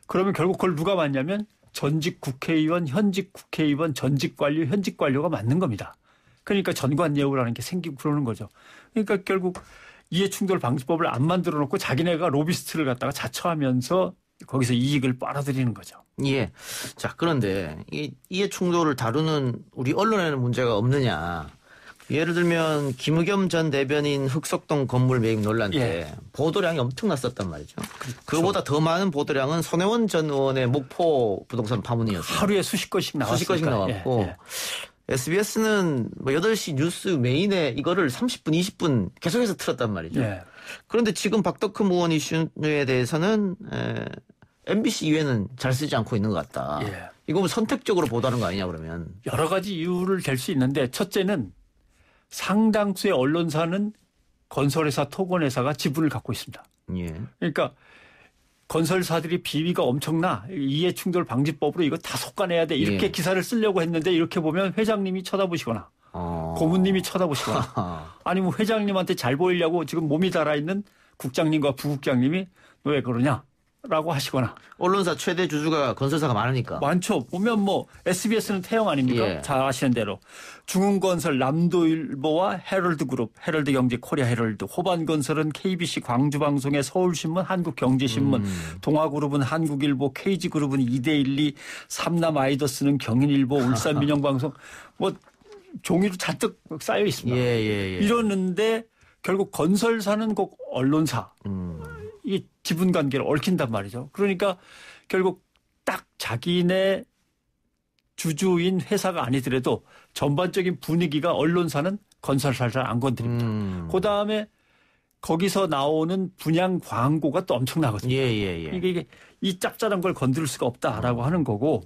그러면 결국 그걸 누가 맡냐면 전직 국회의원, 현직 국회의원, 전직 관료, 현직 관료가 맡는 겁니다. 그러니까 전관예우라는 게 생기고 그러는 거죠. 그러니까 결국 이해충돌 방지법을 안 만들어 놓고 자기네가 로비스트를 갖다가 자처하면서 거기서 이익을 빨아들이는 거죠.
예. 자, 그런데 이 이해충돌을 다루는 우리 언론에는 문제가 없느냐. 예를 들면 김의겸 전 대변인 흑석동 건물 매입 논란 때 보도량이 엄청났었단 말이죠. 그렇죠. 그거보다 더 많은 보도량은 손혜원 전 의원의 목포 부동산 파문이었어요.
하루에 수십 건씩 나왔으니까.
수십 건씩 나왔고 SBS는 뭐 8시 뉴스 메인에 이거를 30분, 20분 계속해서 틀었단 말이죠.
예.
그런데 지금 박덕흠 의원 이슈에 대해서는 MBC 이외에는 잘 쓰지 않고 있는 것 같다.
예.
이거 뭐 선택적으로 보도하는 거 아니냐 그러면.
여러 가지 이유를 댈 수 있는데 첫째는 상당수의 언론사는 건설회사, 토건회사가 지분을 갖고 있습니다.
예.
그러니까 건설사들이 비위가 엄청나 이해충돌 방지법으로 이거 다 속아내야 돼 이렇게
예.
기사를 쓰려고 했는데 이렇게 보면 회장님이 쳐다보시거나 고문님이 쳐다보시거나 아니면 회장님한테 잘 보이려고 지금 몸이 달아있는 국장님과 부국장님이 너 왜 그러냐라고 하시거나.
언론사 최대 주주가 건설사가 많으니까.
많죠. 보면 뭐 SBS는 태영 아닙니까?
예.
잘 아시는 대로. 중흥건설 남도일보와 헤럴드그룹, 헤럴드경제 코리아 헤럴드, 호반건설은 KBC 광주방송의 서울신문, 한국경제신문, 동아그룹은 한국일보, KG그룹은 이데일리, 삼남아이더스는 경인일보, 울산민영방송 뭐 종이로 잔뜩 쌓여 있습니다.
예.
이러는데 결국 건설사는 꼭 언론사. 이 지분 관계를 얽힌단 말이죠. 그러니까 결국 딱 자기네 주주인 회사가 아니더라도 전반적인 분위기가 언론사는 건설사를 잘 안 건드립니다. 그다음에 거기서 나오는 분양 광고가 또 엄청나거든요.
예.
이게 이 짭짤한 걸 건드릴 수가 없다라고 하는 거고.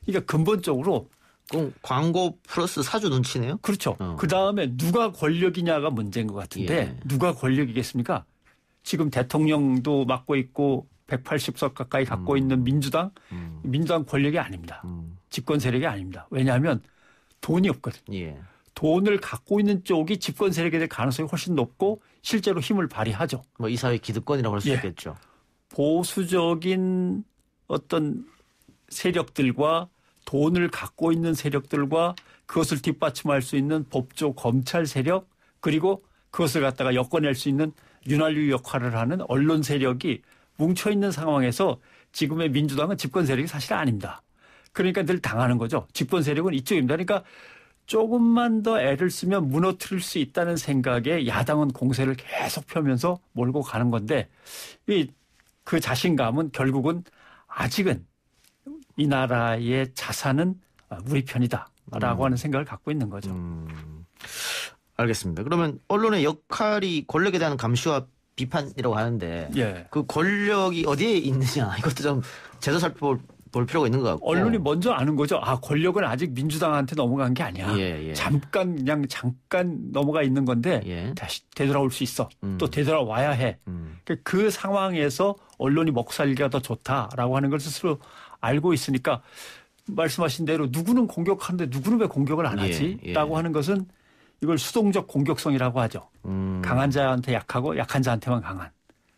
그러니까 근본적으로
그럼 광고 플러스 사주 눈치네요?
그렇죠. 그다음에 누가 권력이냐가 문제인 것 같은데
예.
누가 권력이겠습니까? 지금 대통령도 맡고 있고 180석 가까이 갖고 있는 민주당 권력이 아닙니다. 집권 세력이 아닙니다. 왜냐하면 돈이 없거든요.
예.
돈을 갖고 있는 쪽이 집권 세력이 될 가능성이 훨씬 높고 실제로 힘을 발휘하죠.
뭐 이 사회 기득권이라고 할 수
예.
있겠죠.
보수적인 어떤 세력들과 돈을 갖고 있는 세력들과 그것을 뒷받침할 수 있는 법조 검찰 세력 그리고 그것을 갖다가 엮어낼 수 있는 윤활유 역할을 하는 언론 세력이 뭉쳐있는 상황에서 지금의 민주당은 집권 세력이 사실 아닙니다. 그러니까 늘 당하는 거죠. 집권 세력은 이쪽입니다. 그러니까 조금만 더 애를 쓰면 무너뜨릴 수 있다는 생각에 야당은 공세를 계속 펴면서 몰고 가는 건데 그 자신감은 결국은 아직은 이 나라의 자산은 우리 편이다라고 하는 생각을 갖고 있는 거죠.
알겠습니다. 그러면 언론의 역할이 권력에 대한 감시와 비판이라고 하는데
예.
그 권력이 어디에 있느냐 이것도 좀 제대로 살펴볼 필요가 있는 것 같고.
언론이 먼저 아는 거죠. 아, 권력은 아직 민주당한테 넘어간 게 아니야.
예.
잠깐 넘어가 있는 건데
예.
다시 되돌아올 수 있어. 또 되돌아와야 해. 그 상황에서 언론이 먹고 살기가 더 좋다라고 하는 걸 스스로 알고 있으니까 말씀하신 대로 누구는 공격하는데 누구는 왜 공격을 안 하지? 라고 하는 것은 이걸 수동적 공격성이라고 하죠. 강한 자한테 약하고 약한 자한테만 강한.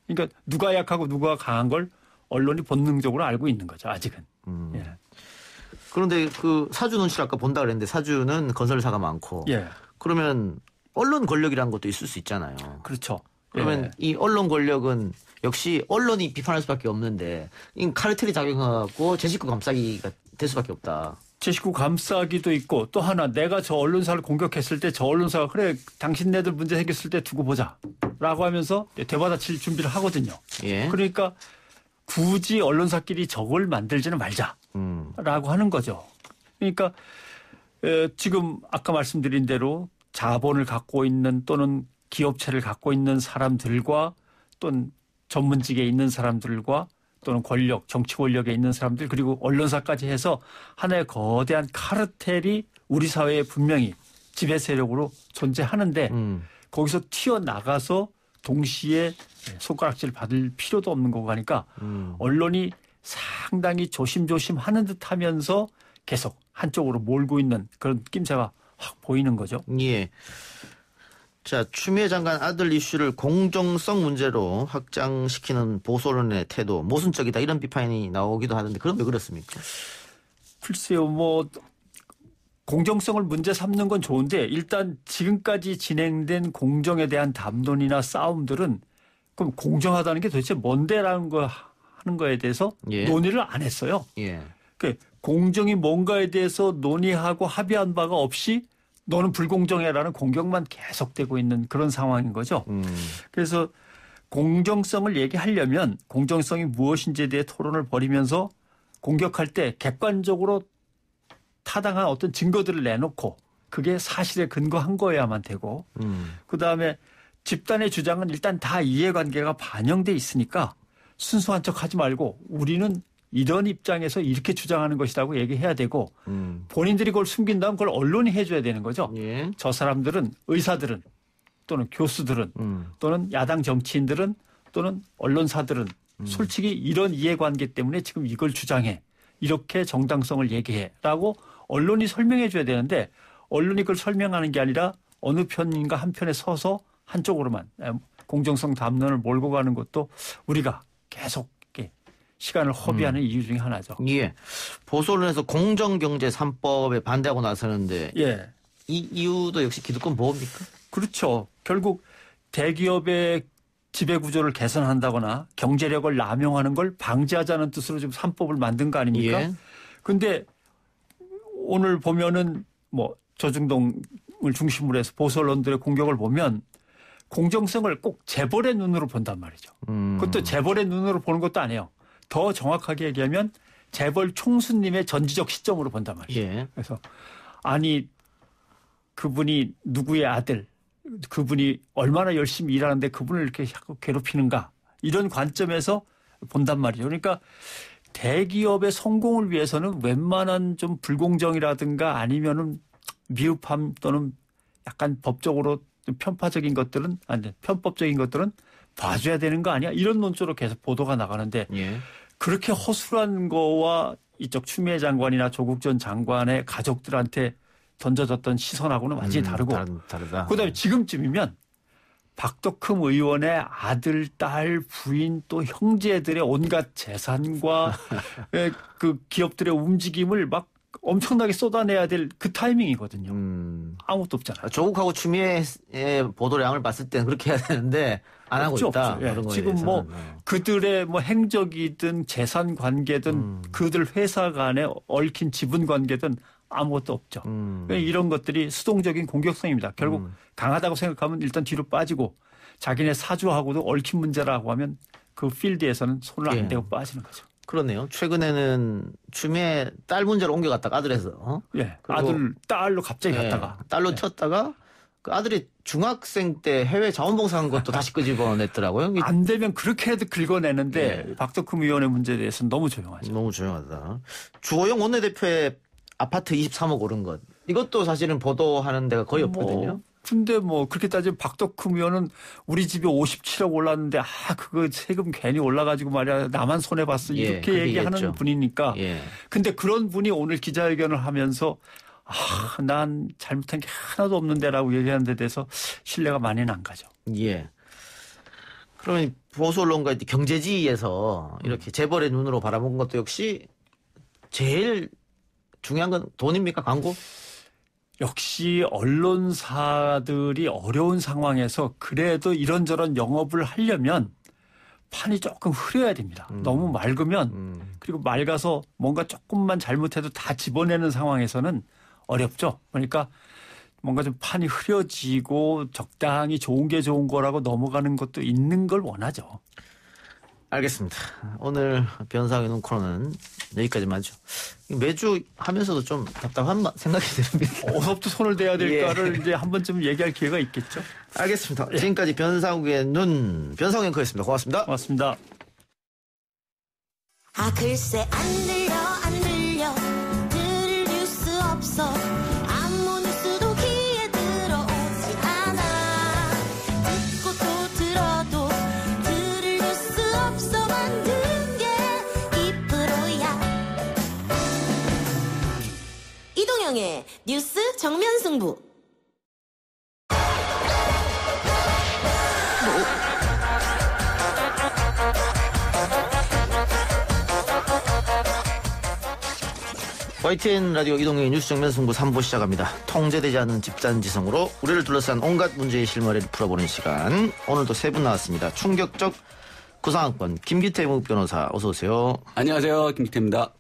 그러니까 누가 약하고 누가 강한 걸 언론이 본능적으로 알고 있는 거죠. 아직은. 예.
그런데 그 사주 눈치를 아까 본다 그랬는데 사주는 건설사가 많고.
예.
그러면 언론 권력이라는 것도 있을 수 있잖아요.
그렇죠.
그러면
예.
이 언론 권력은 역시 언론이 비판할 수밖에 없는데 이 카르텔이 작용하고 제 식구 감싸기가 될 수밖에 없다.
제 식구 감싸기도 있고 또 하나 내가 저 언론사를 공격했을 때 저 언론사가 그래 당신네들 문제 생겼을 때 두고 보자 라고 하면서 되받아칠 준비를 하거든요.
예.
그러니까 굳이 언론사끼리 적을 만들지는 말자라고 하는 거죠. 그러니까 지금 아까 말씀드린 대로 자본을 갖고 있는 또는 기업체를 갖고 있는 사람들과 또는 전문직에 있는 사람들과 또는 권력, 정치 권력에 있는 사람들 그리고 언론사까지 해서 하나의 거대한 카르텔이 우리 사회에 분명히 지배 세력으로 존재하는데 거기서 튀어나가서 동시에 손가락질 받을 필요도 없는 거고 하니까 언론이 상당히 조심조심 하는 듯 하면서 계속 한쪽으로 몰고 있는 그런 낌새가 확 보이는 거죠.
예. 자, 추미애 장관 아들 이슈를 공정성 문제로 확장시키는 보수 언론의 태도 모순적이다 이런 비판이 나오기도 하는데 그건 왜 그렇습니까?
글쎄요. 뭐 공정성을 문제 삼는 건 좋은데 일단 지금까지 진행된 공정에 대한 담론이나 싸움들은 그럼 공정하다는 게 도대체 뭔데라는 거 하는 거에 대해서
예.
논의를 안 했어요.
예.
그러니까 공정이 뭔가에 대해서 논의하고 합의한 바가 없이 너는 불공정해라는 공격만 계속되고 있는 그런 상황인 거죠. 그래서 공정성을 얘기하려면 공정성이 무엇인지에 대해 토론을 벌이면서 공격할 때 객관적으로 타당한 어떤 증거들을 내놓고 그게 사실에 근거한 거여야만 되고 그다음에 집단의 주장은 일단 다 이해관계가 반영돼 있으니까 순수한 척하지 말고 우리는 이런 입장에서 이렇게 주장하는 것이라고 얘기해야 되고 본인들이 그걸 숨긴 다음 그걸 언론이 해줘야 되는 거죠.
예.
저 사람들은 의사들은 또는 교수들은 또는 야당 정치인들은 또는 언론사들은 솔직히 이런 이해관계 때문에 지금 이걸 주장해. 이렇게 정당성을 얘기해라고 언론이 설명해 줘야 되는데 언론이 그걸 설명하는 게 아니라 어느 편인가 한 편에 서서 한쪽으로만 공정성 담론을 몰고 가는 것도 우리가 계속 시간을 허비하는 이유 중에 하나죠.
예. 보수 언론에서 공정경제 3법에 반대하고 나서는데
예.
이 이유도 역시 기득권 보호입니까?
그렇죠. 결국 대기업의 지배구조를 개선한다거나 경제력을 남용하는 걸 방지하자는 뜻으로 지금 3법을 만든 거 아닙니까?
예.
근데 오늘 보면은 뭐 조중동을 중심으로 해서 보수 언론들의 공격을 보면 공정성을 꼭 재벌의 눈으로 본단 말이죠. 그것도 재벌의 눈으로 보는 것도 아니에요. 더 정확하게 얘기하면 재벌 총수님의 전지적 시점으로 본단 말이죠.
예.
그래서 아니 그분이 누구의 아들 그분이 얼마나 열심히 일하는데 그분을 이렇게 자꾸 괴롭히는가 이런 관점에서 본단 말이죠. 그러니까 대기업의 성공을 위해서는 웬만한 좀 불공정이라든가 아니면은 미흡함 또는 약간 법적으로 좀 편파적인 것들은 아니 편법적인 것들은 봐줘야 되는 거 아니야? 이런 논조로 계속 보도가 나가는데
예.
그렇게 허술한 거와 이쪽 추미애 장관이나 조국 전 장관의 가족들한테 던져졌던 시선하고는 완전히 다르고
다르다.
그다음에 지금쯤이면 박덕흠 의원의 아들, 딸, 부인 또 형제들의 온갖 재산과 그 기업들의 움직임을 막 엄청나게 쏟아내야 될 그 타이밍이거든요. 아무것도 없잖아요.
조국하고 추미애의 보도량을 봤을 때는 그렇게 해야 되는데 안 하고 있다.
예. 지금 뭐 그들의 뭐 행적이든 재산 관계든 그들 회사 간에 얽힌 지분 관계든 아무것도 없죠. 이런 것들이 수동적인 공격성입니다. 결국 강하다고 생각하면 일단 뒤로 빠지고 자기네 사주하고도 얽힌 문제라고 하면 그 필드에서는 손을 안 대고 빠지는 거죠.
그러네요. 최근에는 추미애 딸 문제로 옮겨갔다가 아들에서.
예. 아들, 딸로 갑자기 갔다가.
딸로 튀었다가 그 아들이 중학생 때 해외 자원봉사한 것도 다시 끄집어냈더라고요.
안 되면 그렇게 해도 긁어내는데 박덕흠 의원의 문제에 대해서는 너무 조용하죠.
너무 조용하다. 주호영 원내대표의 아파트 23억 오른 것. 이것도 사실은 보도하는 데가 거의 없거든요.
근데 뭐 그렇게 따지면 박덕흠 의원은 우리 집에 57억 올랐는데 그거 세금 괜히 올라가지고 말이야 나만 손해봤어 이렇게 얘기하는
얘기했죠.
분이니까.
예.
근데 그런 분이 오늘 기자회견을 하면서 난 잘못한 게 하나도 없는데라고 얘기하는 데 대해서 신뢰가 많이는 안 가죠.
예. 그러면 보수 언론과 경제지에서 이렇게 재벌의 눈으로 바라본 것도 역시 제일 중요한 건 돈입니까? 광고?
역시 언론사들이 어려운 상황에서 그래도 이런저런 영업을 하려면 판이 조금 흐려야 됩니다. 너무 맑으면 그리고 맑아서 뭔가 조금만 잘못해도 다 집어내는 상황에서는 어렵죠. 그러니까 뭔가 좀 판이 흐려지고 적당히 좋은 게 좋은 거라고 넘어가는 것도 있는 걸 원하죠.
알겠습니다. 오늘 변상의 눈 코너는 여기까지만 하죠. 매주 하면서도 좀 답답한 생각이 듭니다.
어디서부터 손을 대야 될까를 이제 한 번쯤 얘기할 기회가 있겠죠.
알겠습니다. 지금까지 변상욱의 눈, 변상욱 앵커였습니다. 고맙습니다.
고맙습니다.
글쎄 안 들려 들을 뉴스 없어 아무 뉴스도 귀에 들어오지 않아 듣고 또 들어도 들을 뉴스 없어 만든 게 이 프로야 이동영의 뉴스 정면 승부.
YTN 라디오 이동영의 뉴스 정면 승부 3부 시작합니다. 통제되지 않는 집단지성으로 우리를 둘러싼 온갖 문제의 실마리를 풀어보는 시간. 오늘도 세 분 나왔습니다. 충격적 구상권 김기태 변호사 어서 오세요.
안녕하세요. 김기태입니다.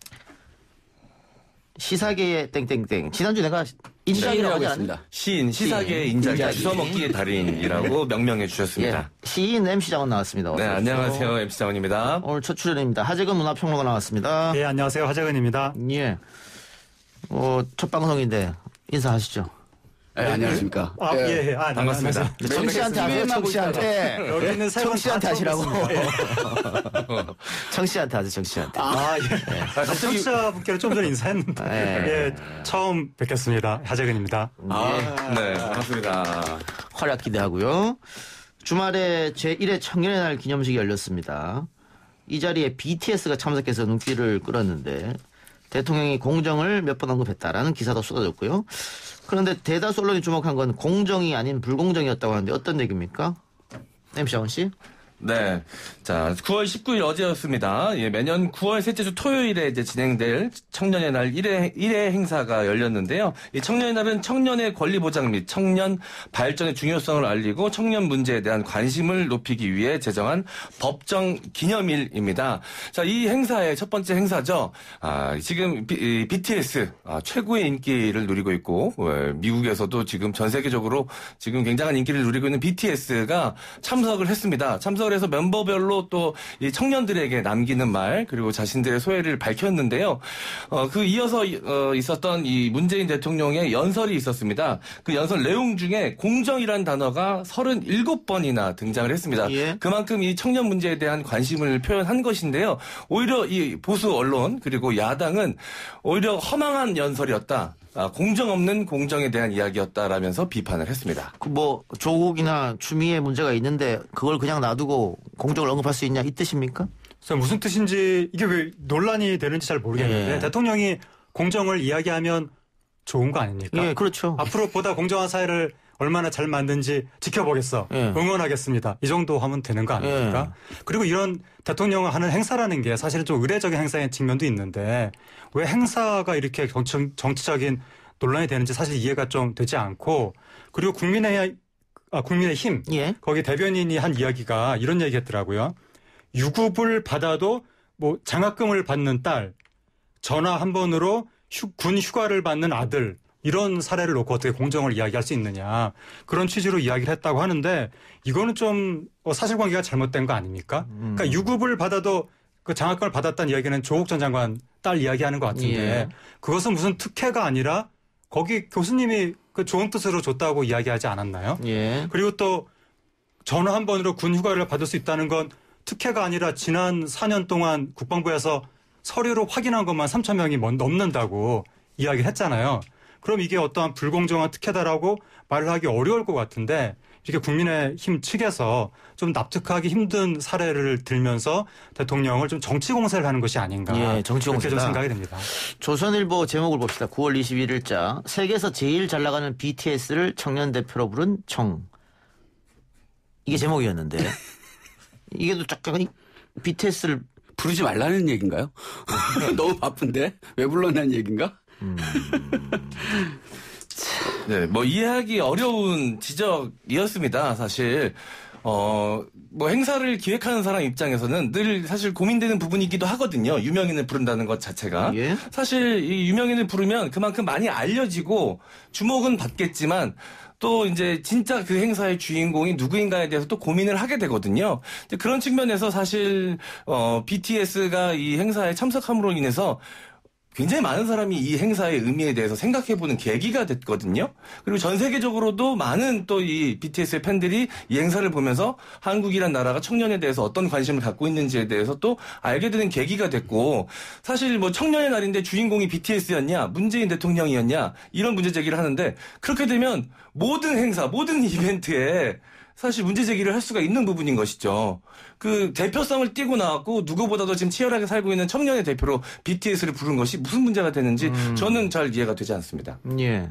시사계의 땡땡땡. 지난주 내가 인자기라고 하지 않았나?
시인, 시사계의 인자기, 주워먹기의 달인이라고 명명해 주셨습니다.
예. 시인 MC장원 나왔습니다.
네, 안녕하세요. MC장원입니다.
오늘 첫 출연입니다. 하재근 문화평론가 나왔습니다.
네, 안녕하세요. 하재근입니다.
예. 첫 방송인데 인사하시죠.
네, 안녕하십니까.
반갑습니다.
청취한테 하세요, 청취한테.
여기는
청취한테 하시라고. 청취한테 하세요, 청취한테.
청취자분께는 좀 전에 인사했는데. 처음 뵙겠습니다. 하재근입니다.
네, 반갑습니다.
활약 기대하고요. 주말에 제1회 청년의 날 기념식이 열렸습니다. 이 자리에 BTS가 참석해서 눈길을 끌었는데 대통령이 공정을 몇 번 언급했다라는 기사도 쏟아졌고요. 그런데 대다수 언론이 주목한 건 공정이 아닌 불공정이었다고 하는데 어떤 얘기입니까? MC 아원 씨?
네. 자, 9월 19일 어제였습니다. 예, 매년 9월 셋째 주 토요일에 이제 진행될 청년의 날 1회 행사가 열렸는데요. 이 청년의 날은 청년의 권리 보장 및 청년 발전의 중요성을 알리고 청년 문제에 대한 관심을 높이기 위해 제정한 법정 기념일입니다. 자, 이 행사의 첫 번째 행사죠. 지금 BTS 최고의 인기를 누리고 있고 미국에서도 지금 전 세계적으로 지금 굉장한 인기를 누리고 있는 BTS가 참석을 했습니다. 참석을 해서 멤버별로 또 이 청년들에게 남기는 말 그리고 자신들의 소회를 밝혔는데요. 그 이어서 있었던 이 문재인 대통령의 연설이 있었습니다. 그 연설 내용 중에 공정이라는 단어가 37번이나 등장을 했습니다.
예.
그만큼 이 청년 문제에 대한 관심을 표현한 것인데요. 오히려 이 보수 언론 그리고 야당은 오히려 허망한 연설이었다. 공정 없는 공정에 대한 이야기였다라면서 비판을 했습니다.
뭐 조국이나 추미애 문제가 있는데 그걸 그냥 놔두고 공정을 언급할 수 있냐 이 뜻입니까?
무슨 뜻인지 이게 왜 논란이 되는지 잘 모르겠는데 대통령이 공정을 이야기하면 좋은 거 아닙니까?
예, 그렇죠.
앞으로 보다 공정한 사회를 얼마나 잘 만든지 지켜보겠어. 응원하겠습니다. 이 정도 하면 되는 거 아닙니까? 그리고 이런 대통령을 하는 행사라는 게 사실은 좀 의례적인 행사의 측면도 있는데 왜 행사가 이렇게 정치적인 논란이 되는지 사실 이해가 좀 되지 않고 그리고 국민의힘 거기 대변인이 한 이야기가 이런 얘기 했더라고요. 유급을 받아도 뭐 장학금을 받는 딸, 전화 한 번으로 군 휴가를 받는 아들 이런 사례를 놓고 어떻게 공정을 이야기할 수 있느냐. 그런 취지로 이야기를 했다고 하는데 이거는 좀 사실관계가 잘못된 거 아닙니까? 그러니까 유급을 받아도 그 장학금을 받았다는 이야기는 조국 전 장관 딸 이야기하는 것 같은데 그것은 무슨 특혜가 아니라 거기 교수님이 그 좋은 뜻으로 줬다고 이야기하지 않았나요? 그리고 또 전화 한 번으로 군 휴가를 받을 수 있다는 건 특혜가 아니라 지난 4년 동안 국방부에서 서류로 확인한 것만 3천 명이 넘는다고 이야기를 했잖아요. 그럼 이게 어떠한 불공정한 특혜다라고 말을 하기 어려울 것 같은데 이렇게 국민의힘 측에서 좀 납득하기 힘든 사례를 들면서 대통령을 좀 정치 공세를 하는 것이 아닌가.
정치 공세다.
그렇게 좀 생각이 됩니다.
조선일보 제목을 봅시다. 9월 21일자 세계에서 제일 잘 나가는 BTS를 청년 대표로 부른 청. 이게 제목이었는데 이게 또 약간 BTS를
부르지 말라는 얘기인가요? 너무 바쁜데 왜 불렀냐는 얘기인가?
네, 뭐 이해하기 어려운 지적이었습니다. 사실 뭐 행사를 기획하는 사람 입장에서는 늘 사실 고민되는 부분이기도 하거든요. 유명인을 부른다는 것 자체가. 사실 이 유명인을 부르면 그만큼 많이 알려지고 주목은 받겠지만 또 이제 진짜 그 행사의 주인공이 누구인가에 대해서 또 고민을 하게 되거든요. 그런 측면에서 사실 BTS가 이 행사에 참석함으로 인해서 굉장히 많은 사람이 이 행사의 의미에 대해서 생각해보는 계기가 됐거든요. 그리고 전 세계적으로도 많은 또 이 BTS의 팬들이 이 행사를 보면서 한국이란 나라가 청년에 대해서 어떤 관심을 갖고 있는지에 대해서 또 알게 되는 계기가 됐고 사실 뭐 청년의 날인데 주인공이 BTS였냐 문재인 대통령이었냐 이런 문제 제기를 하는데 그렇게 되면 모든 행사 모든 이벤트에 사실 문제 제기를 할 수가 있는 부분인 것이죠. 그 대표성을 띠고 나왔고 누구보다도 지금 치열하게 살고 있는 청년의 대표로 BTS를 부른 것이 무슨 문제가 되는지 저는 잘 이해가 되지 않습니다.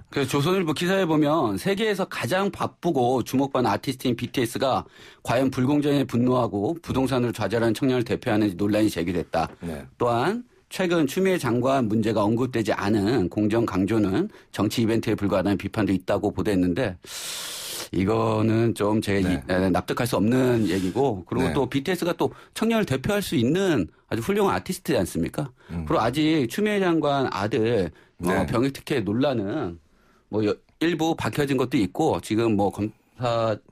그래서 조선일보 기사에 보면 세계에서 가장 바쁘고 주목받는 아티스트인 BTS가 과연 불공정에 분노하고 부동산으로 좌절하는 청년을 대표하는 논란이 제기됐다. 또한 최근 추미애 장관 문제가 언급되지 않은 공정 강조는 정치 이벤트에 불과하다는 비판도 있다고 보도했는데 이거는 좀 제가 납득할 수 없는 얘기고 그리고 또 BTS가 또 청년을 대표할 수 있는 아주 훌륭한 아티스트지 않습니까? 그리고 아직 추미애 장관 아들 병역 특혜 논란은 뭐 일부 밝혀진 것도 있고 지금 뭐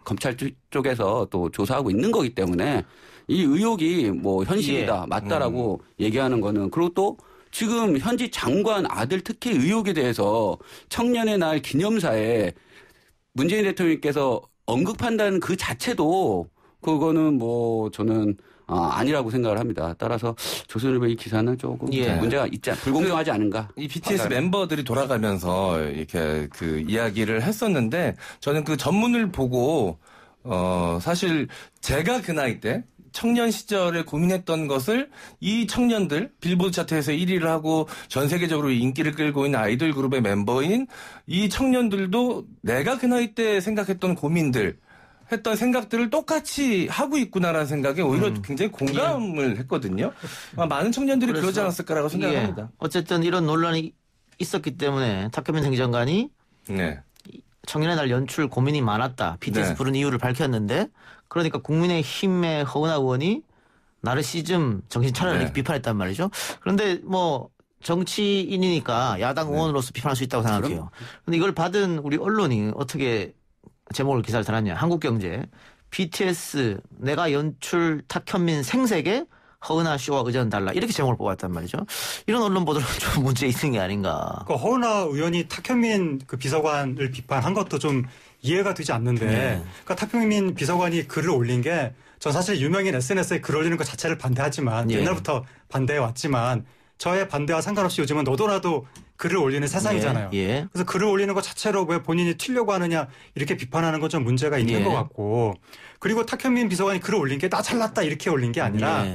검찰 쪽에서 또 조사하고 있는 거기 때문에 이 의혹이 뭐 현실이다 맞다라고 얘기하는 거는 그리고 또 지금 현지 장관 아들 특혜 의혹에 대해서 청년의 날 기념사에 문재인 대통령께서 언급한다는 그 자체도 그거는 뭐 저는 아니라고 생각을 합니다. 따라서 조선일보 이 기사는 조금 문제가 있지 불공정하지 않은가.
이 BTS 멤버들이 돌아가면서 이렇게 그 이야기를 했었는데 저는 그 전문을 보고 사실 제가 그 나이 때 청년 시절에 고민했던 것을 이 청년들 빌보드 차트에서 1위를 하고 전 세계적으로 인기를 끌고 있는 아이돌 그룹의 멤버인 이 청년들도 내가 그 나이 때 생각했던 고민들 했던 생각들을 똑같이 하고 있구나라는 생각에 오히려 굉장히 공감을 했거든요. 많은 청년들이 그러지 않았을 거라고 생각합니다.
어쨌든 이런 논란이 있었기 때문에 탁현민 행정관이 청년의 날 연출 고민이 많았다. BTS 부른 이유를 밝혔는데 그러니까 국민의힘의 허은하 의원이 나르시즘 정신 차려라 이렇게 비판했단 말이죠. 그런데 뭐 정치인이니까 야당 의원으로서 비판할 수 있다고 생각해요. 그런데 이걸 받은 우리 언론이 어떻게 제목을 기사를 달았냐. 한국경제 BTS 내가 연출 탁현민 생색에 허은하 씨와 의전 달라 이렇게 제목을 뽑았단 말이죠. 이런 언론 보도는 좀 문제 있는 게 아닌가.
그러니까 허은하 의원이 탁현민 그 비서관을 비판한 것도 좀 이해가 되지 않는데 그러니까 탁현민 비서관이 글을 올린 게 전 사실 유명인 SNS에 글 올리는 것 자체를 반대하지만 옛날부터 반대해 왔지만 저의 반대와 상관없이 요즘은 너도나도 글을 올리는 세상이잖아요. 그래서 글을 올리는 것 자체로 왜 본인이 튀려고 하느냐 이렇게 비판하는 건 좀 문제가 있는 것 같고 그리고 탁현민 비서관이 글을 올린 게 나 잘났다 이렇게 올린 게 아니라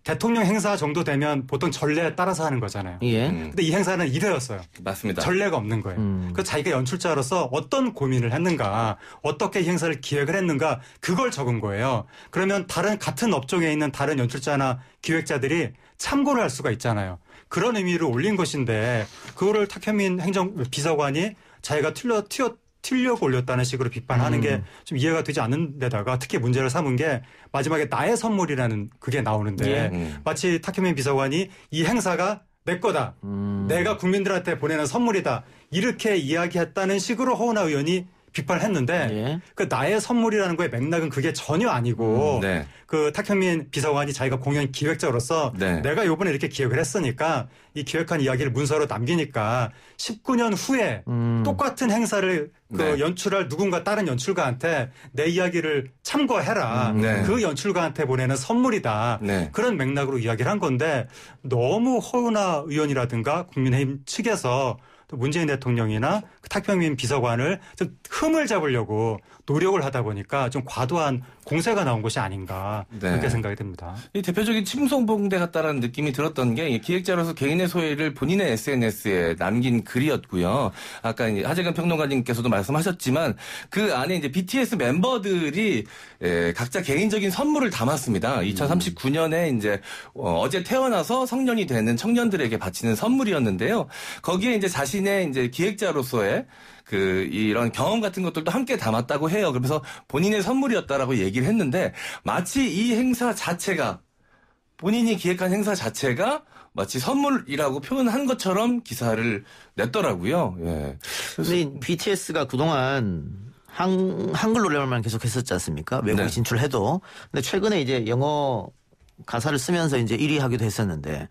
대통령 행사 정도 되면 보통 전례에 따라서 하는 거잖아요. 근데 이 행사는 1회였어요.
맞습니다.
전례가 없는 거예요. 그래서 자기가 연출자로서 어떤 고민을 했는가, 어떻게 이 행사를 기획을 했는가 그걸 적은 거예요. 그러면 같은 업종에 있는 다른 연출자나 기획자들이 참고를 할 수가 있잖아요. 그런 의미로 올린 것인데 그거를 탁현민 비서관이 자기가 튀려고 올렸다는 식으로 비판하는 게 좀 이해가 되지 않는 데다가 특히 문제를 삼은 게 마지막에 나의 선물이라는 그게 나오는데 마치 탁현민 비서관이 이 행사가 내 거다. 내가 국민들한테 보내는 선물이다. 이렇게 이야기했다는 식으로 허은하 의원이 비판을 했는데 그 나의 선물이라는 거의 맥락은 그게 전혀 아니고 그 탁현민 비서관이 자기가 공연 기획자로서 내가 이번에 이렇게 기획을 했으니까 이 기획한 이야기를 문서로 남기니까 19년 후에 똑같은 행사를 그 연출할 누군가 다른 연출가한테 내 이야기를 참고해라. 그 연출가한테 보내는 선물이다. 그런 맥락으로 이야기를 한 건데 너무 허은하 의원이라든가 국민의힘 측에서 또 문재인 대통령이나 탁현민 비서관을 좀 흠을 잡으려고 노력을 하다 보니까 좀 과도한 공세가 나온 것이 아닌가 그렇게 생각이 듭니다.
이 대표적인 침송봉대 같다라는 느낌이 들었던 게 기획자로서 개인의 소회를 본인의 SNS에 남긴 글이었고요. 아까 이제 하재근 평론가님께서도 말씀하셨지만 그 안에 이제 BTS 멤버들이 각자 개인적인 선물을 담았습니다. 2039년에 이제 어제 태어나서 성년이 되는 청년들에게 바치는 선물이었는데요. 거기에 이제 자신의 이제 기획자로서의 이런 경험 같은 것들도 함께 담았다고 해요. 그래서 본인의 선물이었다라고 얘기를 했는데 마치 이 행사 자체가 본인이 기획한 행사 자체가 마치 선물이라고 표현한 것처럼 기사를 냈더라고요.
근데 BTS가 그동안 한글 노래만 계속 했었지 않습니까? 외국 진출해도. 근데 최근에 이제 영어 가사를 쓰면서 이제 1위 하기도 했었는데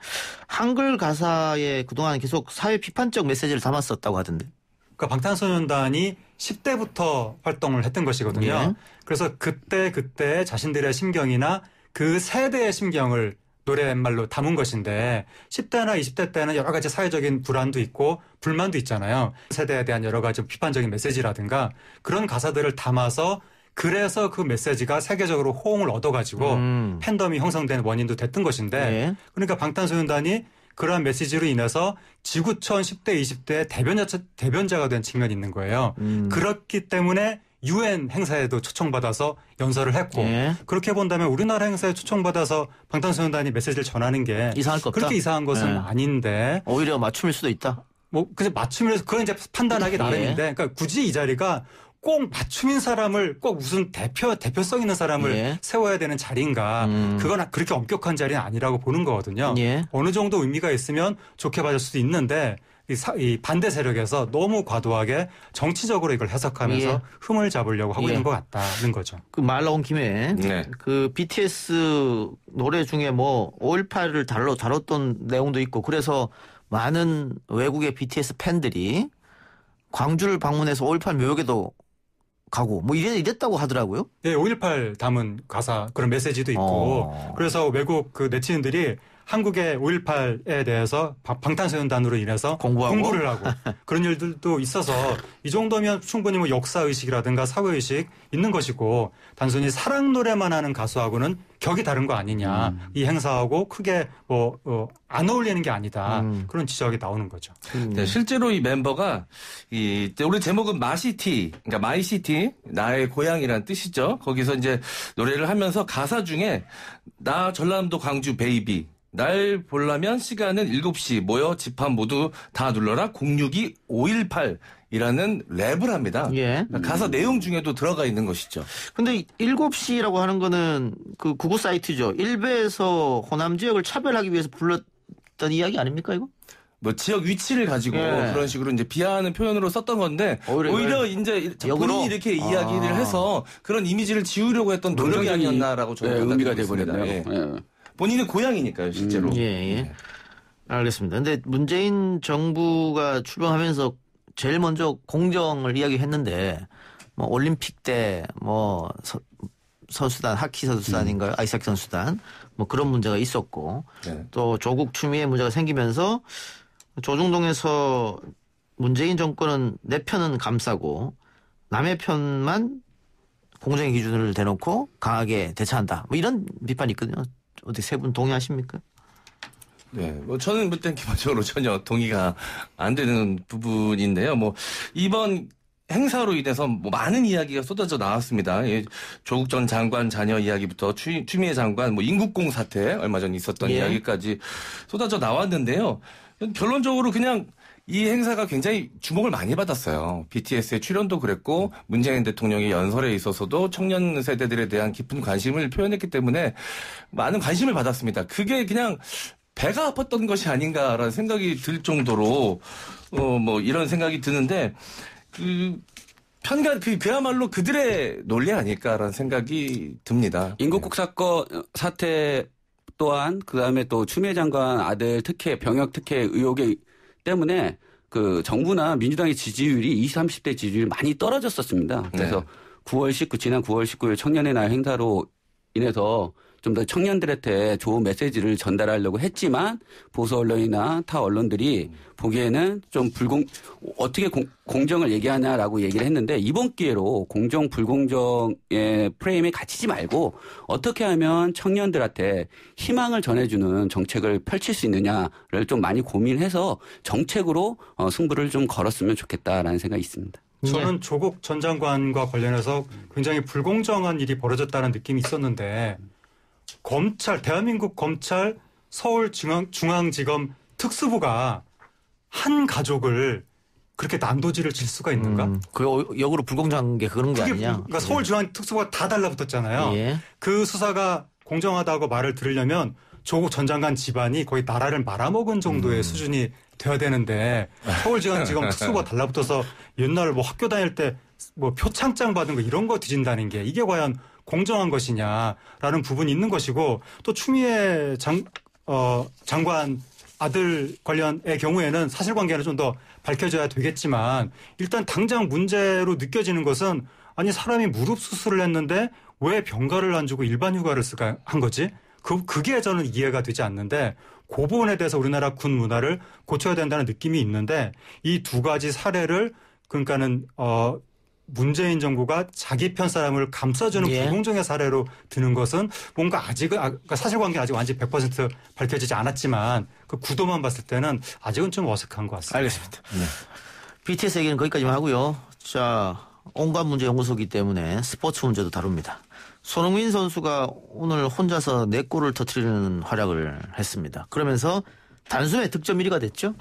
한글 가사에 그동안 계속 사회 비판적 메시지를 담았었다고 하던데.
그러니까 방탄소년단이 10대부터 활동을 했던 것이거든요. 그래서 그때 자신들의 심경이나 그 세대의 심경을 노랫말로 담은 것인데 10대나 20대 때는 여러 가지 사회적인 불안도 있고 불만도 있잖아요. 세대에 대한 여러 가지 비판적인 메시지라든가 그런 가사들을 담아서 그래서 그 메시지가 세계적으로 호응을 얻어가지고 팬덤이 형성된 원인도 됐던 것인데 그러니까 방탄소년단이 그러한 메시지로 인해서 지구촌 10대, 20대의 대변자가 된 측면이 있는 거예요. 그렇기 때문에 UN 행사에도 초청받아서 연설을 했고 그렇게 본다면 우리나라 행사에 초청받아서 방탄소년단이 메시지를 전하는 게
이상할 거 없다.
그렇게 이상한 것은 아닌데
오히려 맞춤일 수도 있다.
그래서 맞춤이라서 그건 이제 판단하기 나름인데 그러니까 굳이 이 자리가 꼭 맞춤인 사람을 꼭 무슨 대표성 있는 사람을 세워야 되는 자리인가. 그건 그렇게 엄격한 자리는 아니라고 보는 거거든요. 어느 정도 의미가 있으면 좋게 봐줄 수도 있는데 이 반대 세력에서 너무 과도하게 정치적으로 이걸 해석하면서
예.
흠을 잡으려고 하고
예.
있는 것 같다는 거죠.
그 말 나온 김에
네.
그 BTS 노래 중에 뭐 5.18을 다뤘던 내용도 있고 그래서 많은 외국의 BTS 팬들이 광주를 방문해서 5.18 묘역에도 가고 뭐 이랬다고 하더라고요.
네, 5.18 담은 가사 그런 메시지도 있고 그래서 외국 그 네티즌들이 한국의 5.18에 대해서 방탄소년단으로 인해서 공부를 하고 그런 일들도 있어서 이 정도면 충분히 뭐 역사의식이라든가 사회의식 있는 것이고 단순히 사랑 노래만 하는 가수하고는 격이 다른 거 아니냐. 이 행사하고 크게 안 어울리는 게 아니다. 그런 지적이 나오는 거죠.
네, 실제로 이 멤버가 우리 제목은 마시티, 그러니까 마이시티, 나의 고향이라는 뜻이죠. 거기서 이제 노래를 하면서 가사 중에 나 전라남도 광주 베이비 날 보려면 시간은 7시 모여 집합 모두 다 눌러라 062 518 이라는 랩을 합니다.
예.
가사 내용 중에도 들어가 있는 것이죠.
근데 7시라고 하는 거는 그 구구 사이트죠. 일베에서 호남 지역을 차별하기 위해서 불렀던 이야기 아닙니까 이거?
뭐 지역 위치를 가지고 그런 식으로 이제 비하하는 표현으로 썼던 건데 오히려 이제 본인이 이렇게 이야기를 해서 그런 이미지를 지우려고 했던 노력이 아니었나라고 저는
의미가 돼버렸네요.
예. 본인의 고향이니까요, 실제로.
예. 알겠습니다. 근데 문재인 정부가 출범하면서 제일 먼저 공정을 이야기했는데 뭐 올림픽 때 뭐 선수단 하키 선수단인가요? 아이스하키 선수단 뭐 그런 문제가 있었고 또 조국 추미애 문제가 생기면서 조중동에서 문재인 정권은 내 편은 감싸고 남의 편만 공정의 기준을 대놓고 강하게 대처한다. 뭐 이런 비판이 있거든요. 어떻게 세 분 동의하십니까?
네, 뭐 저는 일단 기본적으로 전혀 동의가 안 되는 부분인데요. 뭐 이번 행사로 인해서 뭐 많은 이야기가 쏟아져 나왔습니다. 조국 전 장관 자녀 이야기부터 추미애 장관 뭐 인국공 사태 얼마 전 있었던 이야기까지 쏟아져 나왔는데요. 결론적으로 그냥 이 행사가 굉장히 주목을 많이 받았어요. BTS의 출연도 그랬고 문재인 대통령의 연설에 있어서도 청년 세대들에 대한 깊은 관심을 표현했기 때문에 많은 관심을 받았습니다. 그게 그냥 배가 아팠던 것이 아닌가라는 생각이 들 정도로 뭐 이런 생각이 드는데 그야말로 그들의 논리 아닐까라는 생각이 듭니다.
인국국 사건 사태 또한 그다음에 또 추미애 장관 아들 특혜 병역 특혜 의혹에 때문에 그 정부나 민주당의 지지율이 20, 30대 지지율이 많이 떨어졌었습니다. 그래서 지난 9월 19일 청년의 날 행사로 인해서 좀 더 청년들한테 좋은 메시지를 전달하려고 했지만 보수 언론이나 타 언론들이 보기에는 좀 어떻게 공정을 얘기하냐라고 얘기를 했는데 이번 기회로 공정 불공정의 프레임에 갇히지 말고 어떻게 하면 청년들한테 희망을 전해주는 정책을 펼칠 수 있느냐를 좀 많이 고민해서 정책으로 승부를 좀 걸었으면 좋겠다라는 생각이 있습니다.
저는 조국 전 장관과 관련해서 굉장히 불공정한 일이 벌어졌다는 느낌이 있었는데 대한민국 검찰 서울중앙지검 특수부가 한 가족을 그렇게 난도질을 칠 수가 있는가?
그 역으로 불공정한 게 그런 게 아니냐?
그러니까 서울중앙특수부가 다 달라붙었잖아요. 그 수사가 공정하다고 말을 들으려면 조국 전 장관 집안이 거의 나라를 말아먹은 정도의 수준이 돼야 되는데 서울중앙지검 특수부가 달라붙어서 옛날 뭐 학교 다닐 때 뭐 표창장 받은 거 이런 거 뒤진다는 게 이게 과연 공정한 것이냐라는 부분이 있는 것이고 또 추미애 장관 아들 관련의 경우에는 사실관계는 좀 더 밝혀져야 되겠지만 일단 당장 문제로 느껴지는 것은 아니 사람이 무릎 수술을 했는데 왜 병가를 안 주고 일반 휴가를 한 거지? 그게 저는 이해가 되지 않는데 그 부분에 대해서 우리나라 군 문화를 고쳐야 된다는 느낌이 있는데 이 두 가지 사례를 그러니까는 문재인 정부가 자기 편 사람을 감싸주는 불공정의 사례로 드는 것은 뭔가 그러니까 사실관계 아직 완전히 100% 밝혀지지 않았지만 그 구도만 봤을 때는 아직은 좀 어색한 것 같습니다.
알겠습니다. BTS 얘기는 거기까지만 하고요. 자, 온갖 문제 연구소이기 때문에 스포츠 문제도 다룹니다. 손흥민 선수가 오늘 혼자서 4골을 터뜨리는 활약을 했습니다. 그러면서 단숨에 득점 1위가 됐죠?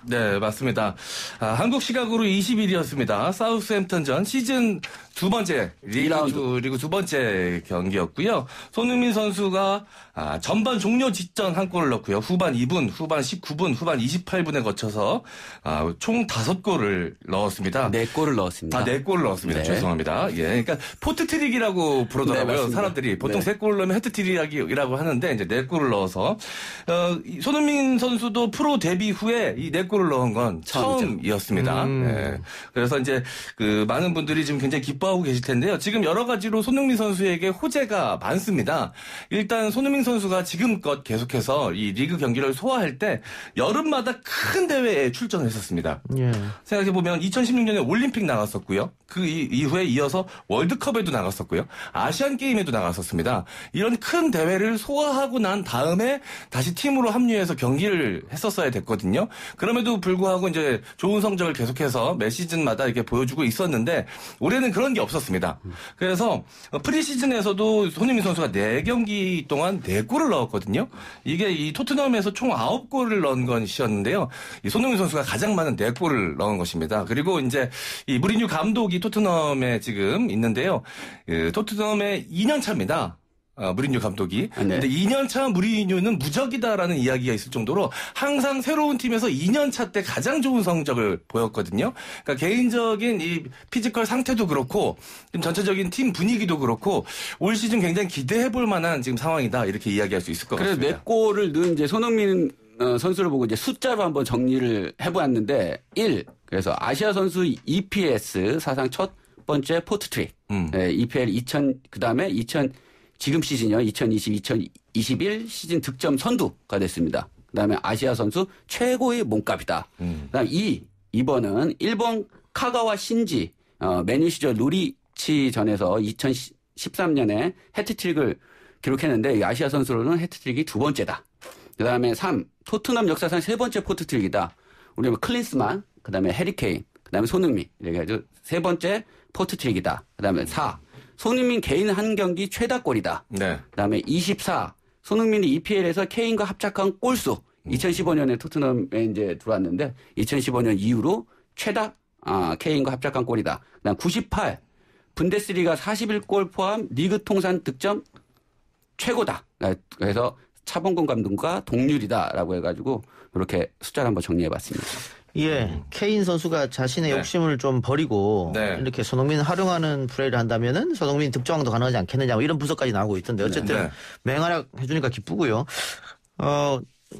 네, 맞습니다. 한국 시각으로 20일이었습니다. 사우스햄튼전 시즌 두 번째 리그 두 번째 경기였고요. 손흥민 선수가 전반 종료 직전 한 골을 넣고요. 후반 2분, 후반 19분, 후반 28분에 거쳐서 총 5골을 넣었습니다.
4골을 넣었습니다.
4골을 넣었습니다.
네.
죄송합니다. 예, 그러니까 포트트릭이라고 부르더라고요.
네,
사람들이 보통
네.
3골을 넣으면 해트트릭이라고 하는데 이제 4골을 넣어서 손흥민 선수도 프로 데뷔 후에 이 4골을 넣은 건 처음이었습니다. 네. 그래서 이제 많은 분들이 지금 굉장히 기뻐하고 계실 텐데요. 지금 여러 가지로 손흥민 선수에게 호재가 많습니다. 일단 손흥민 선수가 지금껏 계속해서 이 리그 경기를 소화할 때 여름마다 큰 대회에 출전을 했었습니다.
예.
생각해보면 2016년에 올림픽 나갔었고요. 그 이후에 이어서 월드컵에도 나갔었고요. 아시안 게임에도 나갔었습니다. 이런 큰 대회를 소화하고 난 다음에 다시 팀으로 합류해서 경기를 했었어야 됐거든요. 그럼에도 불구하고 이제 좋은 성적을 계속해서 매 시즌마다 이렇게 보여주고 있었는데 올해는 그런 게 없었습니다. 그래서 프리시즌에서도 손흥민 선수가 4경기 동안 4골을 넣었거든요. 이게 이 토트넘에서 총 9골을 넣은 것이었는데요. 이 손흥민 선수가 가장 많은 4골을 넣은 것입니다. 그리고 이제 이 무리뉴 감독이 토트넘에 지금 있는데요. 토트넘의 2년 차입니다. 무리뉴 감독이. 근데 2년차 무리뉴는 무적이다라는 이야기가 있을 정도로 항상 새로운 팀에서 2년차 때 가장 좋은 성적을 보였거든요. 그러니까 개인적인 이 피지컬 상태도 그렇고 좀 전체적인 팀 분위기도 그렇고 올 시즌 굉장히 기대해 볼 만한 지금 상황이다. 이렇게 이야기할 수 있을 것
그래서
같습니다.
4골을 넣은 이제 손흥민 선수를 보고 이제 숫자로 한번 정리를 해보았는데 1. 그래서 아시아 선수 EPS 사상 첫 번째 포트트릭. 네, EPL 2000 그다음에 지금 시즌이요. 2020-2021 시즌 득점 선두가 됐습니다. 그다음에 아시아 선수 최고의 몸값이다. 그다음 2번은 일본 카가와 신지 메뉴 시절 노리치 전에서 2013년에 해트트릭을 기록했는데 이 아시아 선수로는 해트트릭이 2번째다. 그다음에 3. 토트넘 역사상 3번째 포트트릭이다. 우리 클린스만, 그다음에 해리케인, 그다음에 손흥민 이렇게 해서 3번째 포트트릭이다. 그다음에 4. 손흥민 개인 한 경기 최다골이다.
네.
그다음에 24. 손흥민이 EPL에서 케인과 합작한 골수. 2015년에 토트넘에 이제 들어왔는데 2015년 이후로 최다 케인과 합작한 골이다. 그다음 98. 분데스리가 41골 포함 리그 통산 득점 최고다. 그래서 차범근 감독과 동률이다라고 해가지고 이렇게 숫자를 한번 정리해봤습니다.
예, 케인 선수가 자신의 욕심을 좀 버리고 이렇게 손흥민을 활용하는 플레이를 한다면은 손흥민 득점왕도 가능하지 않겠느냐 뭐 이런 분석까지 나오고 있던데 어쨌든 맹활약 해주니까 기쁘고요.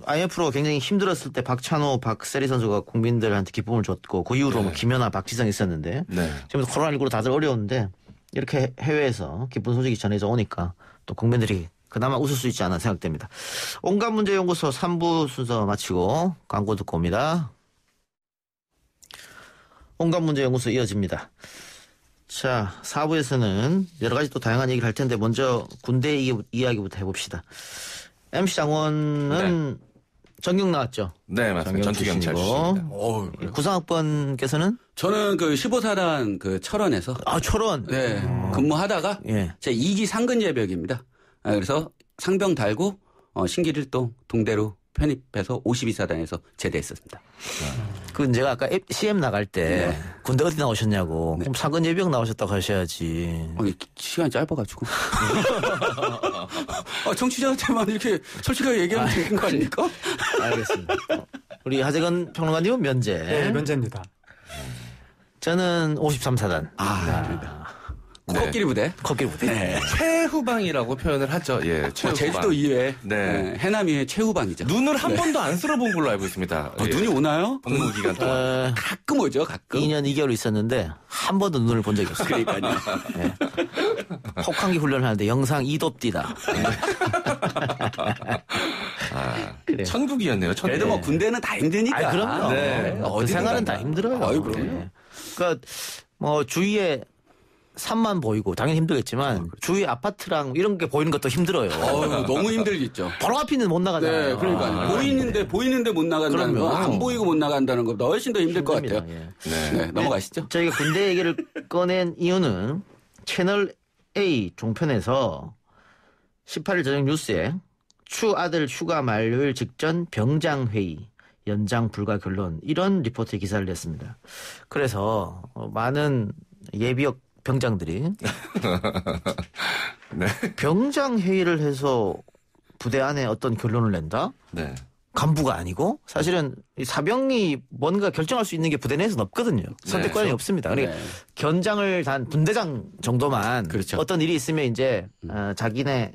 IMF로 굉장히 힘들었을 때 박찬호, 박세리 선수가 국민들한테 기쁨을 줬고 그 이후로 뭐 김연아, 박지성 있었는데 지금 코로나19로 다들 어려운데 이렇게 해외에서 기쁜 소식이 전해져 오니까 또 국민들이 그나마 웃을 수 있지 않나 생각됩니다. 온갖 문제 연구소 3부 순서 마치고 광고 듣고 옵니다. 온갖 문제 연구소 이어집니다. 자, 4부에서는 여러 가지 또 다양한 얘기를 할 텐데 먼저 군대 이야기부터 해봅시다. MC 장원은 전경 나왔죠?
네, 맞습니다. 전투경찰 출신입니다.
구상학번께서는?
저는 그 15사단 그 철원에서.
철원?
네. 근무하다가. 제 2기 상근 예비역입니다. 그래서 상병 달고, 신길일동 동대로 편입해서 52사단에서 제대했었습니다.
그 제가 아까 CM 나갈 때 군대 어디 나오셨냐고. 그럼 상근 예비역 나오셨다고 하셔야지.
시간이 짧아가지고. 정치자한테만 이렇게 솔직하게 얘기하면 되는 거 아닙니까?
알겠습니다. 우리 하재건 평론가님은 면제.
네, 면제입니다.
저는 53사단.
코끼리 부대.
코끼리 부대.
네. 최후방이라고 표현을 하죠. 예, 최후방.
제주도 이외에 해남 이외에 최후방이죠.
눈을 한 번도 안 쓸어본 걸로 알고 있습니다.
눈이 오나요?
복무 기간 동안.
가끔 오죠, 가끔.
2년 2개월 있었는데 한 번도 눈을 본 적이 없어요.
그러니까요.
혹한기 훈련을 하는데 영상 2돕 뛰다.
천국이었네요.
그래도 뭐 군대는 다 힘드니까.
그럼요. 그 생활은 다 힘들어요.
그럼요.
그러니까 뭐 주위에 산만 보이고 당연히 힘들겠지만 주위 아파트랑 이런 게 보이는 것도 힘들어요.
너무 힘들겠죠.
바로 앞에 있는 못 나가잖아요.
네, 그러니까 보이는데 못 나간다는 거, 안 보이고 못 나간다는 것보다 훨씬 더 힘들 것 같아요. 넘어가시죠.
저희가 군대 얘기를 꺼낸 이유는 채널 A 종편에서 18일 저녁 뉴스에 추 아들 휴가 만료일 직전 병장 회의 연장 불가 결론 이런 리포트의 기사를 냈습니다. 그래서 많은 예비역 병장들이
네.
병장 회의를 해서 부대 안에 어떤 결론을 낸다?
네.
간부가 아니고 사실은 사병이 뭔가 결정할 수 있는 게 부대 내에서는 없거든요. 선택권이
네.
없습니다. 그러니까
네.
견장을 단 분대장 정도만
그렇죠.
어떤 일이 있으면 이제 자기네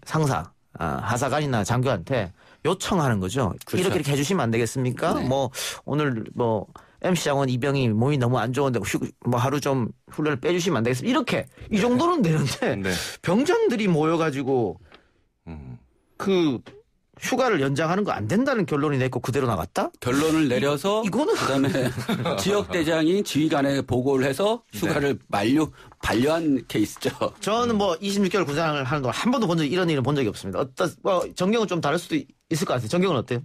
상사 하사관이나 장교한테 요청하는 거죠.
그렇죠.
이렇게 해주시면 안 되겠습니까?
네.
뭐 오늘 뭐 MC 장원 이병이 몸이 너무 안 좋은데 뭐 하루 좀 훈련을 빼주시면 안 되겠습니까? 이렇게 이 정도는 되는데
네.
병장들이 모여가지고 그 휴가를 연장하는 거 안 된다는 결론이 냈고 그대로 나갔다?
결론을 내려서
이거는
그다음에 지역 대장이 지휘관에 보고를 해서 휴가를 반려한 케이스죠.
저는 뭐 26개월 군생활을 하는 동안 한 번도 이런 일은 본 적이 없습니다. 전경은 좀 다를 수도 있을 것 같아요. 전경은 어때요?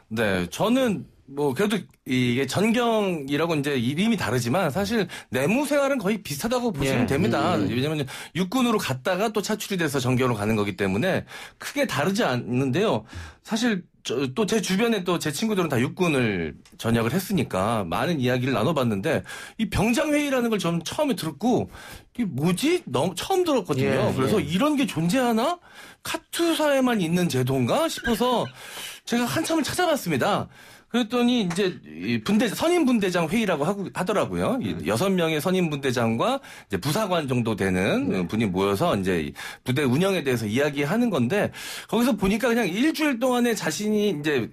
네, 저는 뭐 그래도 이게 전경이라고 이제 이름이 다르지만 사실 내무 생활은 거의 비슷하다고 보시면 됩니다. 왜냐하면 육군으로 갔다가 또 차출이 돼서 전경으로 가는 거기 때문에 크게 다르지 않는데요. 사실 또 제 주변에 또 제 친구들은 다 육군을 전역을 했으니까 많은 이야기를 나눠봤는데 이 병장회의라는 걸 저는 처음에 들었고 이게 뭐지? 너무 처음 들었거든요. 그래서 이런 게 존재하나? 카투사에만 있는 제도인가 싶어서 제가 한참을 찾아봤습니다. 그랬더니 이제 선임 분대장 회의라고 하더라고요. 6명의 선임 분대장과 이제 부사관 정도 되는 분이 모여서 이제 부대 운영에 대해서 이야기하는 건데 거기서 보니까 그냥 일주일 동안에 자신이 이제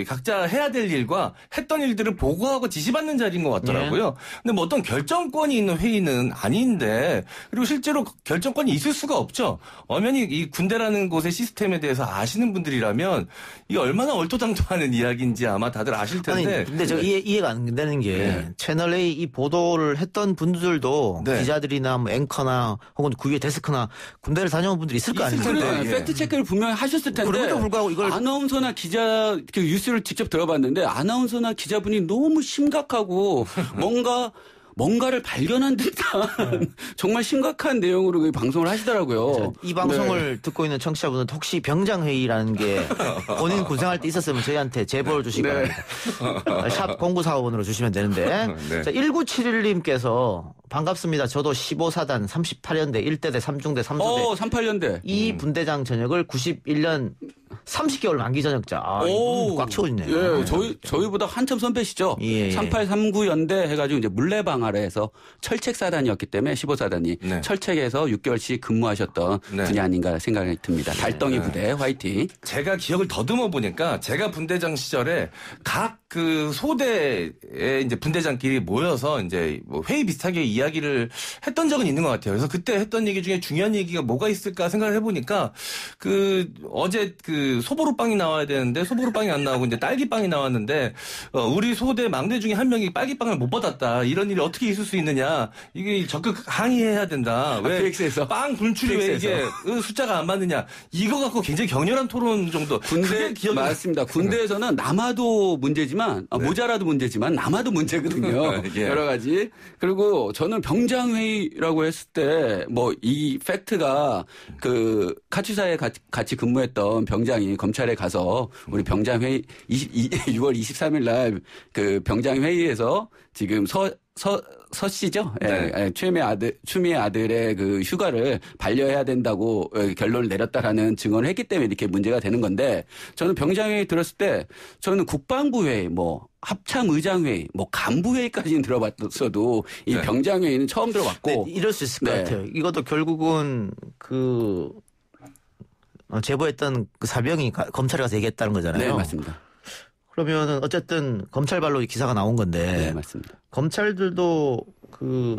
각자 해야 될 일과 했던 일들을 보고하고 지시받는 자리인 것 같더라고요. 근데 뭐 어떤 결정권이 있는 회의는 아닌데 그리고 실제로 결정권이 있을 수가 없죠. 엄연히 이 군대라는 곳의 시스템에 대해서 아시는 분들이라면 이게 얼마나 얼토당토하는 이야기인지 아마 다들 아실 텐데.
아니, 근데 저 이해가 안 되는 게 채널 A 이 보도를 했던 분들도 기자들이나 뭐 앵커나 혹은 그 위에 데스크나 군대를 다녀온 분들이 있을 거 아닙니까?
팩트 체크를 분명히 하셨을 텐데.
그럼에도 불구하고 이걸
아나운서나 기자 그 뉴스를 직접 들어봤는데 아나운서나 기자분이 너무 심각하고 뭔가를 발견한 듯한 정말 심각한 내용으로 그 방송을 하시더라고요.
이 방송을 듣고 있는 청취자분은 혹시 병장회의라는 게 본인 군생활 때 있었으면 저희한테 제보를 주시기 바랍니다. 샵 0945번으로 주시면 되는데. 자, 1971님께서 반갑습니다. 저도 15사단 38연대 1대대 3중대 3소대
38년대
이 분대장 전역을 91년 30개월 만기 전역자. 꽉 채워있네요.
예, 저희보다 한참 선배시죠. 3839연대 해가지고 이제 물레방 아래에서 철책사단이었기 때문에 15사단이 철책에서 6개월씩 근무하셨던 분이 아닌가 생각이 듭니다. 달덩이 부대 화이팅.
제가 기억을 더듬어 보니까 제가 분대장 시절에 각 그 소대의 이제 분대장끼리 모여서 이제 뭐 회의 비슷하게 이야기를 했던 적은 있는 것 같아요. 그래서 그때 했던 얘기 중에 중요한 얘기가 뭐가 있을까 생각을 해보니까 그 어제 그 소보루빵이 나와야 되는데 소보루빵이 안 나오고 이제 딸기빵이 나왔는데 우리 소대 막내 중에 한 명이 딸기빵을 못 받았다. 이런 일이 어떻게 있을 수 있느냐. 이게 적극 항의해야 된다. 왜 빵 분출이 왜 이게 숫자가 안 맞느냐. 이거 갖고 굉장히 격렬한 토론 정도.
군대 맞습니다. 군대에서는 남아도 문제지만 모자라도 문제지만 남아도 문제거든요. 여러 가지. 그리고 저는 병장회의라고 했을 때 뭐 이 팩트가 그 카투사에 같이 근무했던 병장이 검찰에 가서 우리 병장회의 6월 23일 날 그 병장회의에서 지금 서 씨죠? 추미애 아들의 그 휴가를 반려해야 된다고 결론을 내렸다라는 증언을 했기 때문에 이렇게 문제가 되는 건데 저는 병장회의 들었을 때 저는 국방부회의 뭐 합참의장회의 뭐 간부회의까지는 들어봤어도 이 병장회의는 처음 들어봤고
이럴 수 있을 것 같아요. 이것도 결국은 그 제보했던 그 사병이 검찰에 가서 얘기했다는 거잖아요.
네, 맞습니다.
그러면은 어쨌든 검찰발로 기사가 나온 건데.
네, 맞습니다.
검찰들도 그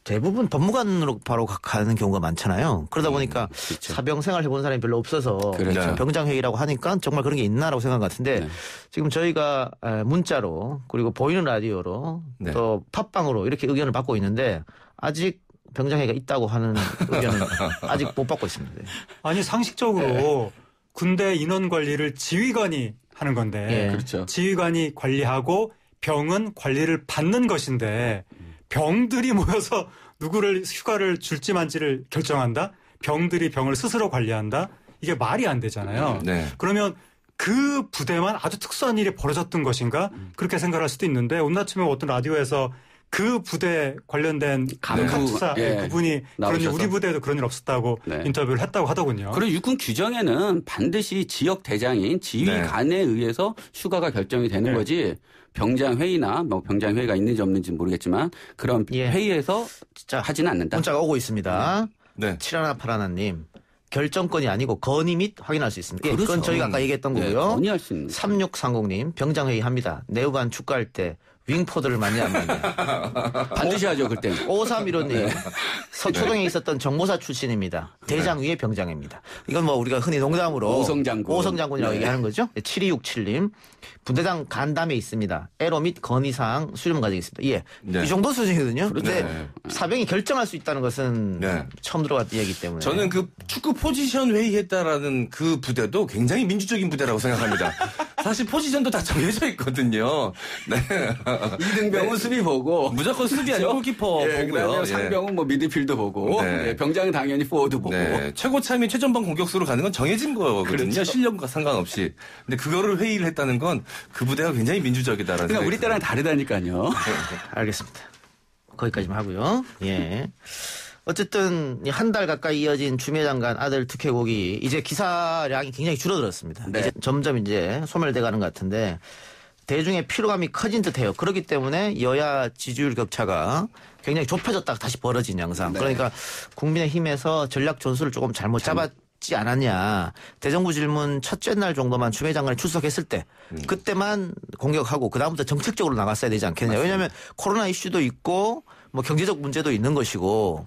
대부분 법무관으로 바로 가는 경우가 많잖아요. 그러다 보니까
그렇죠.
사병 생활 해본 사람이 별로 없어서
그렇죠.
병장회의라고 하니까 정말 그런 게 있나라고 생각한 것 같은데 지금 저희가 문자로 그리고 보이는 라디오로 또 팟빵으로 이렇게 의견을 받고 있는데 아직 병장회의가 있다고 하는 의견은 아직 못 받고 있습니다.
아니 상식적으로 군대 인원 관리를 지휘관이 하는 건데
그렇죠.
지휘관이 관리하고 병은 관리를 받는 것인데 병들이 모여서 누구를 휴가를 줄지 만지를 결정한다? 병들이 병을 스스로 관리한다? 이게 말이 안 되잖아요. 그러면 그 부대만 아주 특수한 일이 벌어졌던 것인가 그렇게 생각할 수도 있는데 오늘 아침에 어떤 라디오에서 그 부대 관련된 간부사 그분이 그런 일, 우리 부대에도 그런 일 없었다고 인터뷰를 했다고 하더군요.
그리고 육군 규정에는 반드시 지역 대장인 지휘관에 의해서 휴가가 결정이 되는 거지 병장 회의나 뭐 병장 회의가 있는지 없는지 모르겠지만 그런 회의에서 하지는 않는다.
문자가 오고 있습니다. 7181님. 결정권이 아니고 건의 및 확인할 수 있습니다. 그렇죠. 그건 저희가 아까 얘기했던 거고요.
건의할 수 있는.
3630님. 병장회의 합니다. 내후관 축구할 때 윙포드를 맞냐 안 맞냐.
반드시 하죠 그때.
5315님. 서초동에 있었던 정보사 출신입니다. 대장 위에 병장입니다. 이건 뭐 우리가 흔히 농담으로 오성장군이라고 얘기하는 거죠. 7267님. 분대장 간담회 있습니다. 애로 및 건의사항 수렴 과정이 있습니다. 이 정도 수준이거든요. 그런데 사병이 결정할 수 있다는 것은 처음 들어갔던 얘기이기 때문에.
저는 그 축구 포지션 회의했다라는 그 부대도 굉장히 민주적인 부대라고 생각합니다. 사실 포지션도 다 정해져 있거든요.
이등병은 수비 보고
무조건 수비 아니고 골키퍼 보고요.
그다음에 상병은 뭐 미드필더 보고 병장은 당연히 포워드 보고
최고참이 최전방 공격수로 가는 건 정해진 거거든요. 그렇죠. 실력과 상관없이. 근데 그거를 회의를 했다는 건 그 부대가 굉장히 민주적이다라는.
그러니까 우리 때랑 다르다니까요.
알겠습니다. 거기까지만 하고요. 어쨌든 한 달 가까이 이어진 주미 장관 아들 특혜곡이 이제 기사량이 굉장히 줄어들었습니다. 이제 점점 이제 소멸돼가는 것 같은데 대중의 피로감이 커진 듯해요. 그렇기 때문에 여야 지지율 격차가 굉장히 좁혀졌다가 다시 벌어진 양상. 그러니까 국민의힘에서 전략 전술을 조금 잘못 잡았지 않았냐. 대정부 질문 첫째 날 정도만 추미애 장관이 출석했을 때 그때만 공격하고 그다음부터 정책적으로 나갔어야 되지 않겠냐. 왜냐하면 코로나 이슈도 있고 뭐 경제적 문제도 있는 것이고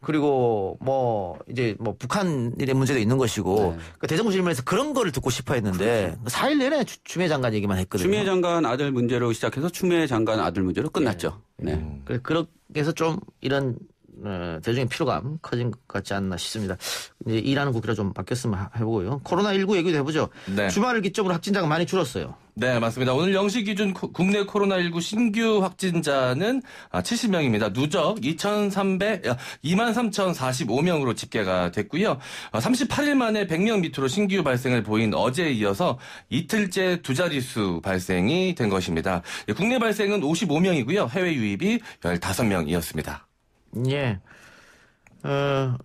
그리고 뭐 이제 뭐 북한 일의 문제도 있는 것이고 그러니까 대정부 질문에서 그런 거를 듣고 싶어 했는데 4일 내내 추미애 장관 얘기만 했거든요.
추미애 장관 아들 문제로 시작해서 추미애 장관 아들 문제로 끝났죠.
그렇게 해서 좀 이런 대중의 피로감 커진 것 같지 않나 싶습니다. 이제 일하는 국회로 좀 바뀌었으면 해보고요. 코로나19 얘기도 해보죠. 주말을 기점으로 확진자가 많이 줄었어요.
네, 맞습니다. 오늘 0시 기준 국내 코로나19 신규 확진자는 70명입니다. 누적 23,045명으로 집계가 됐고요. 38일 만에 100명 밑으로 신규 발생을 보인 어제에 이어서 이틀째 두 자릿수 발생이 된 것입니다. 국내 발생은 55명이고요. 해외 유입이 15명이었습니다.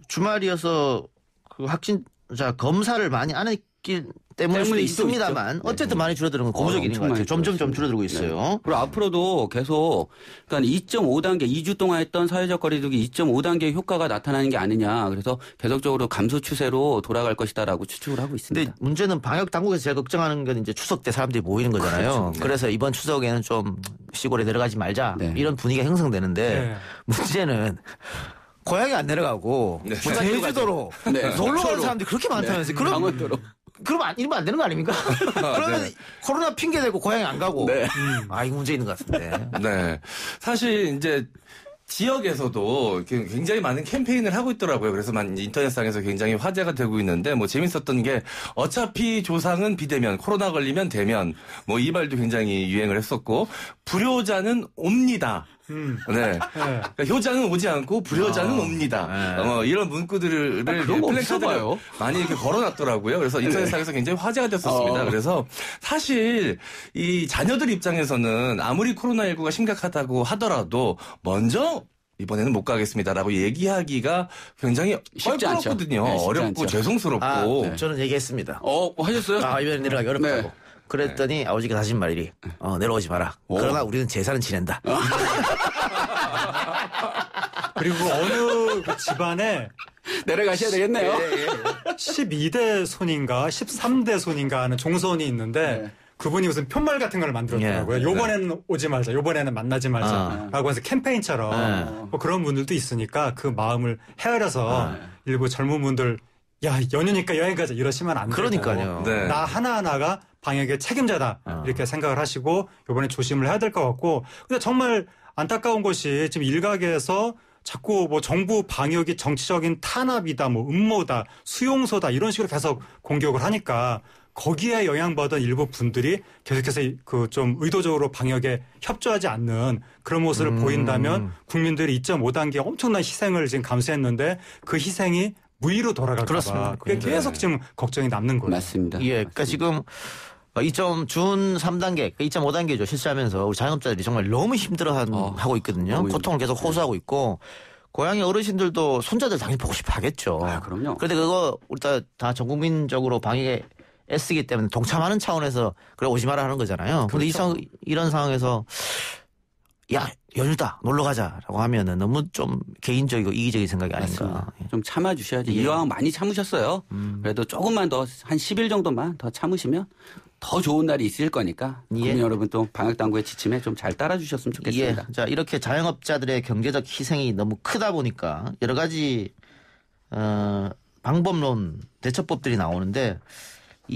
주말이어서 그 확진자 검사를 많이 안 했기 때문일 수도 있습니다만 어쨌든 많이 줄어드는 건 고무적 일인 것 같아요. 점점 줄어들고 있어요.
그리고 앞으로도 계속 그러니까 2.5단계 2주 동안 했던 사회적 거리두기 2.5단계 효과가 나타나는 게 아니냐. 그래서 계속적으로 감소 추세로 돌아갈 것이다라고 추측을 하고 있습니다.
근데 문제는 방역 당국에서 제일 걱정하는 건 이제 추석 때 사람들이 모이는 거잖아요. 그래서 이번 추석에는 좀 시골에 내려가지 말자 이런 분위기가 형성되는데 문제는 고향이 안 내려가고 제주도로 놀러 가는 사람들이 그렇게 많다면서요.
강원도로.
그러면 이러면 안 되는 거 아닙니까? 그러면 코로나 핑계 대고 고향에 안 가고. 이거 문제 있는 것 같은데.
사실 이제 지역에서도 굉장히 많은 캠페인을 하고 있더라고요. 그래서 인터넷상에서 굉장히 화제가 되고 있는데 뭐 재밌었던 게 어차피 조상은 비대면, 코로나 걸리면 대면 뭐 이 말도 굉장히 유행을 했었고 불효자는 옵니다. 그러니까 효자는 오지 않고 불효자는 옵니다. 이런 문구들을 플래카드를 많이 이렇게 걸어놨더라고요. 그래서 인터넷상에서 굉장히 화제가 됐었습니다. 그래서 사실 이 자녀들 입장에서는 아무리 코로나19가 심각하다고 하더라도 먼저 이번에는 못 가겠습니다라고 얘기하기가 굉장히
쉽지
어렵거든요. 어렵고 죄송스럽고.
저는 얘기했습니다.
하셨어요?
이번에 내려가기 어렵다고. 그랬더니 아버지가 하신 말이 내려오지 마라. 그러나 우리는 제사는 지낸다.
그리고 어느 집안에
내려가셔야 되겠네요.
12대 손인가 13대 손인가 하는 종손이 있는데 그분이 무슨 편말 같은 걸 만들었더라고요. 요번에는 오지 말자. 요번에는 만나지 말자라고 해서 캠페인처럼 뭐 그런 분들도 있으니까 그 마음을 헤아려서 일부 젊은 분들 연휴니까 여행 가자 이러시면 안 되고.
그러니까요.
나 하나하나가 방역의 책임자다. 이렇게 생각을 하시고 이번에 조심을 해야 될 것 같고. 근데 정말 안타까운 것이 지금 일각에서 자꾸 뭐 정부 방역이 정치적인 탄압이다, 뭐 음모다, 수용소다 이런 식으로 계속 공격을 하니까 거기에 영향받은 일부 분들이 계속해서 그 좀 의도적으로 방역에 협조하지 않는 그런 모습을 보인다면 국민들이 2.5단계 엄청난 희생을 지금 감수했는데 그 희생이 무위로 돌아갈까봐 그게 계속 지금 걱정이 남는 거예요.
맞습니다.
예, 그러니까 지금 2.3단계, 2.5단계죠. 실시하면서 우리 자영업자들이 정말 너무 힘들어하고 있거든요. 고통을 계속 호소하고 있고 고향의 어르신들도 손자들 당연히 보고 싶어 하겠죠.
그럼요.
그런데 그거 우리 다 전 국민적으로 방역에 애쓰기 때문에 동참하는 차원에서 그래 오지 마라 하는 거잖아요. 그런데 이런 상황에서 야 연휴다 놀러 가자라고 하면은 너무 좀 개인적이고 이기적인 생각이 아닌가.
맞습니다. 좀 참아주셔야지. 이왕 많이 참으셨어요. 그래도 조금만 더 한 10일 정도만 더 참으시면 더 좋은 날이 있을 거니까 국민 여러분 또 방역당국의 지침에 좀 잘 따라주셨으면 좋겠습니다.
자 이렇게 자영업자들의 경제적 희생이 너무 크다 보니까 여러 가지 방법론 대처법들이 나오는데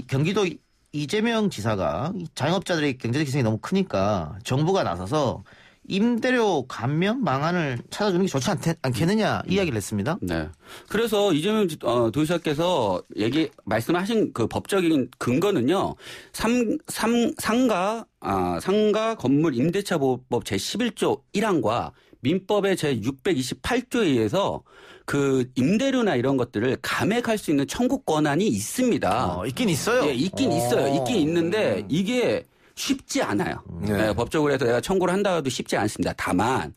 경기도 이재명 지사가 자영업자들의 경제적 희생이 너무 크니까 정부가 나서서 임대료 감면 방안을 찾아주는 게 좋지 않겠느냐 이야기를 했습니다.
네. 그래서 이재명 도지사께서 말씀하신 그 법적인 근거는요. 상가 건물 임대차 보호법 제11조 1항과 민법의 제628조에 의해서 그 임대료나 이런 것들을 감액할 수 있는 청구 권한이 있습니다.
있긴 있어요.
예, 있긴 있어요. 있긴 있는데 이게 쉽지 않아요. 네, 법적으로 해서 내가 청구를 한다 해도 쉽지 않습니다. 다만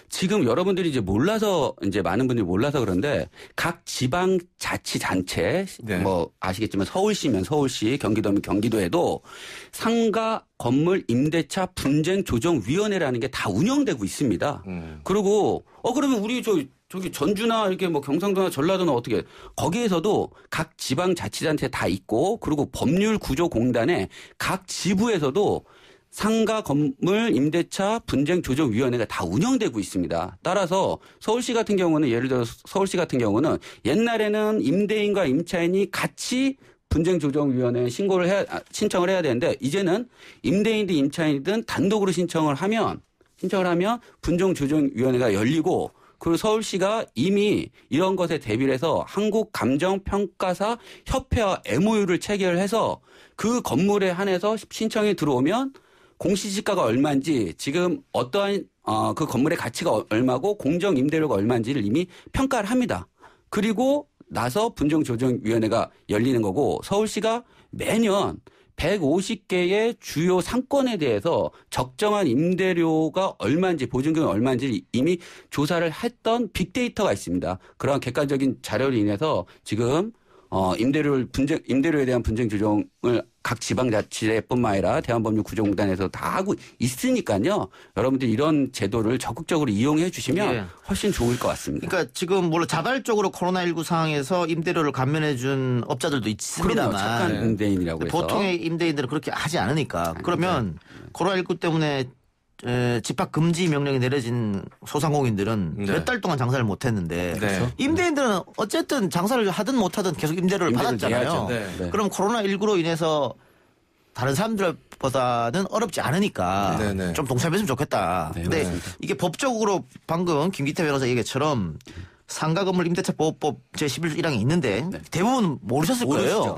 지금 여러분들이 이제 많은 분들이 몰라서 그런데 각 지방자치단체 뭐 아시겠지만 서울시면 서울시, 경기도면 경기도에도 상가 건물 임대차 분쟁 조정 위원회라는 게 다 운영되고 있습니다. 그리고 그러면 우리 저기 전주나 이렇게 뭐 경상도나 전라도나 어떻게 거기에서도 각 지방자치단체 다 있고 그리고 법률구조공단의 각 지부에서도 상가 건물 임대차 분쟁 조정 위원회가 다 운영되고 있습니다. 따라서 서울시 같은 경우는 예를 들어 서울시 같은 경우는 옛날에는 임대인과 임차인이 같이 분쟁조정위원회에 신청을 해야 되는데 이제는 임대인이든 임차인이든 단독으로 신청을 하면 분쟁조정위원회가 열리고 그리고 서울시가 이미 이런 것에 대비를 해서 한국감정평가사 협회와 MOU를 체결해서 그 건물에 한해서 신청이 들어오면 공시지가가 얼마인지 지금 어떠한 그 건물의 가치가 얼마고 공정 임대료가 얼마인지를 이미 평가를 합니다. 그리고 나서 분쟁조정위원회가 열리는 거고 서울시가 매년 150개의 주요 상권에 대해서 적정한 임대료가 얼마인지 보증금이 얼마인지 이미 조사를 했던 빅데이터가 있습니다. 그러한 객관적인 자료로 인해서 지금 임대료에 대한 분쟁 조정을 각 지방자치례뿐만 아니라 대한법률구조공단에서 다 하고 있으니까요. 여러분들 이런 제도를 적극적으로 이용해 주시면 훨씬 좋을 것 같습니다.
그러니까 지금 물론 자발적으로 코로나19 상황에서 임대료를 감면해 준 업자들도 있습니다만
그럼요. 착한 임대인이라고 해서.
보통의 임대인들은 그렇게 하지 않으니까. 그러면 코로나19 때문에 집합 금지 명령이 내려진 소상공인들은 몇 달 동안 장사를 못 했는데 임대인들은 어쨌든 장사를 하든 못하든 계속 임대료를 받았잖아요. 그럼 코로나19로 인해서 다른 사람들보다는 어렵지 않으니까 좀 동참했으면 좋겠다. 근데 이게 법적으로 방금 김기태 변호사 얘기처럼 상가 건물 임대차 보호법 제11조 1항이 있는데 대부분 모르셨을 거예요.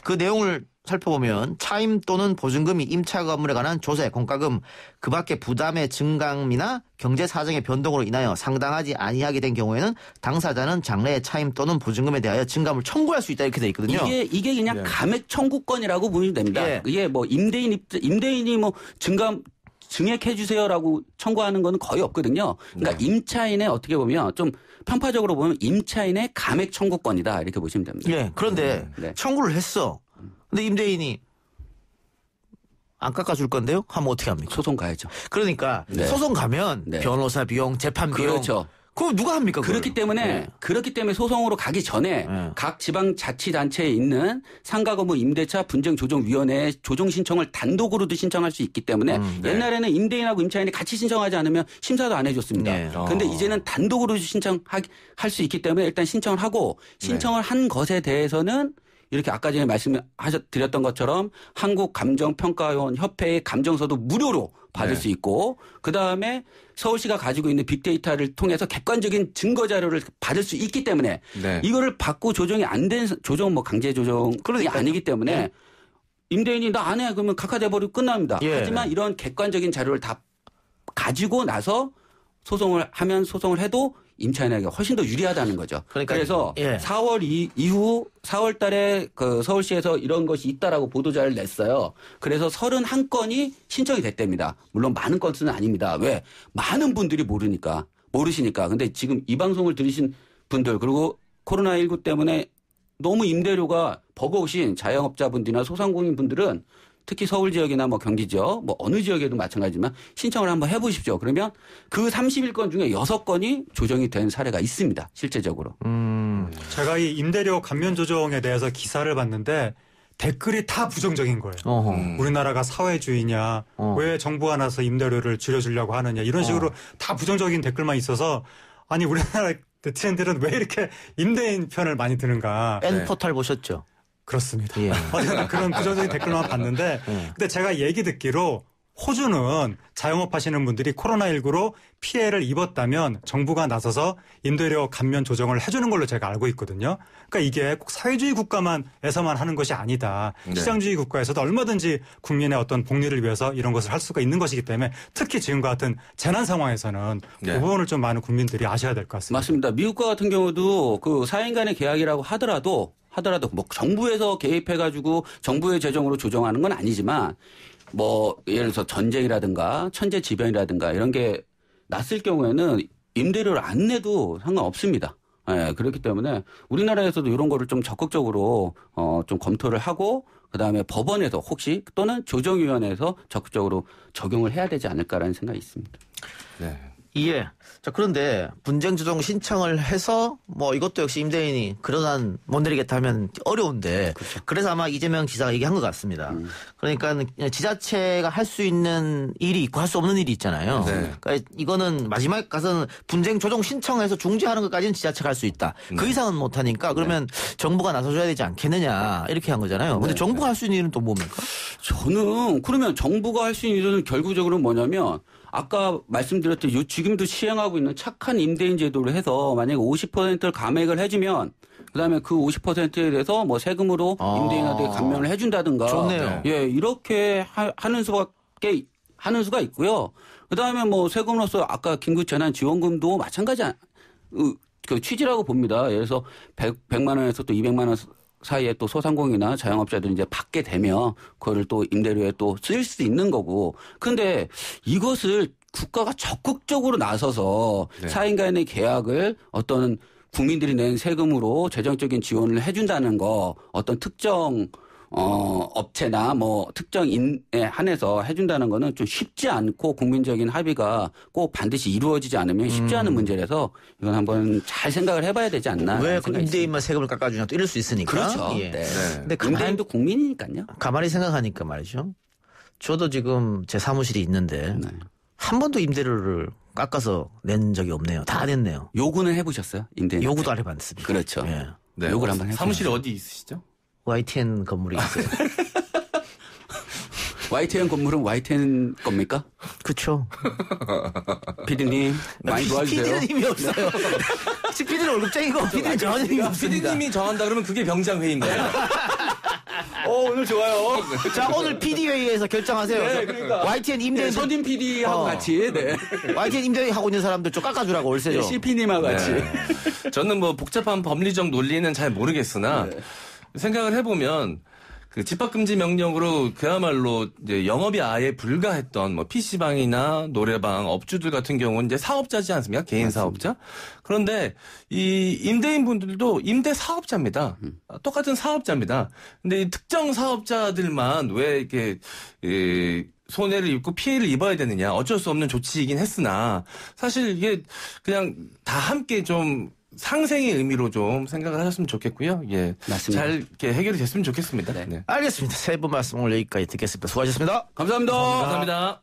그 내용을 살펴보면 차임 또는 보증금이 임차 건물에 관한 조세, 공과금, 그 밖의 부담의 증감이나 경제 사정의 변동으로 인하여 상당하지 아니하게 된 경우에는 당사자는 장래의 차임 또는 보증금에 대하여 증감을 청구할 수 있다 이렇게 돼 있거든요.
이게 그냥 감액 청구권이라고 보시면 됩니다. 이게 뭐 임대인이 뭐 증액해 주세요라고 청구하는 건 거의 없거든요. 그러니까 임차인의 어떻게 보면 좀 편파적으로 보면 임차인의 감액 청구권이다 이렇게 보시면 됩니다.
그런데 청구를 했어. 근데 임대인이 안 깎아줄 건데요? 하면 어떻게 합니까?
소송 가야죠.
그러니까 소송 가면 변호사 비용, 재판 비용.
그렇죠.
그럼 누가 합니까?
그렇기 때문에 소송으로 가기 전에 각 지방자치단체에 있는 상가건물 임대차 분쟁조정위원회에 조정 신청을 단독으로도 신청할 수 있기 때문에 옛날에는 임대인하고 임차인이 같이 신청하지 않으면 심사도 안 해줬습니다. 그런데 이제는 단독으로 신청할 수 있기 때문에 일단 신청을 하고 신청을 한 것에 대해서는 이렇게 아까 전에 말씀드렸던 것처럼 한국감정평가원 협회의 감정서도 무료로 받을 수 있고 그다음에 서울시가 가지고 있는 빅데이터를 통해서 객관적인 증거 자료를 받을 수 있기 때문에 이거를 받고 조정이 안 된 강제 조정이 아니기 때문에 임대인이 나 안 해 그러면 각하돼버리고 끝납니다. 하지만 이런 객관적인 자료를 다 가지고 나서 소송을 해도 임차인에게 훨씬 더 유리하다는 거죠.
그러니까,
그래서
예.
4월 이후 4월 달에 그 서울시에서 이런 것이 있다라고 보도자를 냈어요. 그래서 31건이 신청이 됐답니다. 물론 많은 건수는 아닙니다. 왜? 많은 분들이 모르시니까. 근데 지금 이 방송을 들으신 분들 그리고 코로나19 때문에 너무 임대료가 버거우신 자영업자분들이나 소상공인 분들은 특히 서울 지역이나 뭐 경기 지역, 뭐 어느 지역에도 마찬가지지만 신청을 한번 해보십시오. 그러면 그 31건 중에 6건이 조정이 된 사례가 있습니다. 실제적으로.
제가 이 임대료 감면 조정에 대해서 기사를 봤는데 댓글이 다 부정적인 거예요. 우리나라가 사회주의냐, 왜 정부가 나서 임대료를 줄여주려고 하느냐 이런 식으로 다 부정적인 댓글만 있어서 아니 우리나라 네티즌들은 왜 이렇게 임대인 편을 많이 드는가.
N포탈 보셨죠?
그렇습니다.
예.
그런 부정적인 댓글만 봤는데 근데 제가 얘기 듣기로 호주는 자영업 하시는 분들이 코로나19로 피해를 입었다면 정부가 나서서 임대료 감면 조정을 해주는 걸로 제가 알고 있거든요. 그러니까 이게 꼭 사회주의 국가만에서만 하는 것이 아니다.
네.
시장주의 국가에서도 얼마든지 국민의 어떤 복리를 위해서 이런 것을 할 수가 있는 것이기 때문에 특히 지금과 같은 재난 상황에서는
네.
그 부분을 좀 많은 국민들이 아셔야 될 것 같습니다.
맞습니다. 미국과 같은 경우도 그 사인 간의 계약이라고 하더라도 뭐 정부에서 개입해가지고 정부의 재정으로 조정하는 건 아니지만 뭐 예를 들어서 전쟁이라든가 천재지변이라든가 이런 게 났을 경우에는 임대료를 안 내도 상관없습니다. 예, 그렇기 때문에 우리나라에서도 이런 거를 좀 적극적으로 좀 검토를 하고 그다음에 법원에서 혹시 또는 조정위원회에서 적극적으로 적용을 해야 되지 않을까라는 생각이 있습니다.
네.
예. 자, 그런데 분쟁 조정 신청을 해서 뭐 이것도 역시 임대인이 그러한 못 내리겠다 하면 어려운데
그렇죠.
그래서 아마 이재명 지사가 얘기한 것 같습니다. 그러니까 지자체가 할 수 있는 일이 있고 할 수 없는 일이 있잖아요.
네.
그러니까 이거는 마지막에 가서는 분쟁 조정 신청해서 중지하는 것까지는 지자체가 할 수 있다. 그
네.
이상은 못 하니까 그러면 정부가 나서줘야 되지 않겠느냐 이렇게 한 거잖아요. 근데 정부가 할 수 있는 일은 또 뭡니까?
저는 그러면 정부가 할 수 있는 일은 결국적으로 뭐냐면 아까 말씀드렸듯이 지금도 시행하고 있는 착한 임대인 제도를 해서 만약에 50%를 감액을 해주면 그다음에 그 50%에 대해서 뭐 세금으로 임대인한테 감면을 해준다든가.
좋네요.
예, 이렇게 하는 수가 있고요. 그다음에 뭐 세금으로서 아까 긴급재난지원금도 마찬가지 그 취지라고 봅니다. 예를 들어서 100만 원에서 또 200만 원 사이에 또 소상공인이나 자영업자들이 이제 받게 되면 그거를 또 임대료에 또 쓰일 수 있는 거고. 근데 이것을 국가가 적극적으로 나서서
네.
4인 간의 계약을 어떤 국민들이 낸 세금으로 재정적인 지원을 해준다는 거 어떤 특정 업체나 뭐 특정 인에 한해서 해준다는 거는 좀 쉽지 않고 국민적인 합의가 꼭 반드시 이루어지지 않으면 쉽지 않은 문제라서 이건 한번 잘 생각을 해봐야 되지 않나.
왜 임대인만 세금을 깎아주냐 또 이럴 수 있으니까.
그렇죠.
예.
네.
근데
임대인도 국민이니까요.
가만히 생각하니까 말이죠. 저도 지금 제 사무실이 있는데
네.
한 번도 임대료를 깎아서 낸 적이 없네요. 다 냈네요.
요구는 해보셨어요? 임대인.
요구도 안 해봤습니다.
그렇죠.
예.
네.
요구를 한번 해보세요.
사무실이 어디 있으시죠?
YTN 건물이 있어요.
YTN 건물은 YTN 겁니까?
그렇죠.
피디님 많이 도와주세요.
피디는 힘이 없어요. 피디는 월급쟁이고 피디는 전혀 힘이 없습니다.
피디님이 정한다 그러면 그게 병장회의인가요? 오늘 좋아요.
자, 오늘 PD 회의에서 결정하세요.
네, 그러니까.
YTN 임대인
서진 PD하고 같이. 네.
YTN 임대인 하고 있는 사람들 좀 깎아주라고 월세죠.
CP님하고 같이.
저는 뭐 복잡한 법리적 논리는 잘 모르겠으나 생각을 해보면 그 집합금지 명령으로 그야말로 이제 영업이 아예 불가했던 뭐 PC방이나 노래방 업주들 같은 경우는 이제 사업자지 않습니까? 개인
맞습니다.
사업자. 그런데 이 임대인분들도 임대 사업자입니다. 똑같은 사업자입니다. 근데 이 특정 사업자들만 왜 이렇게 손해를 입고 피해를 입어야 되느냐. 어쩔 수 없는 조치이긴 했으나 사실 이게 그냥 다 함께 좀 상생의 의미로 좀 생각을 하셨으면 좋겠고요. 예,
맞습니다.
잘 이렇게 해결이 됐으면 좋겠습니다. 네.
알겠습니다. 세 분 말씀 오늘 여기까지 듣겠습니다. 수고하셨습니다.
감사합니다.
감사합니다.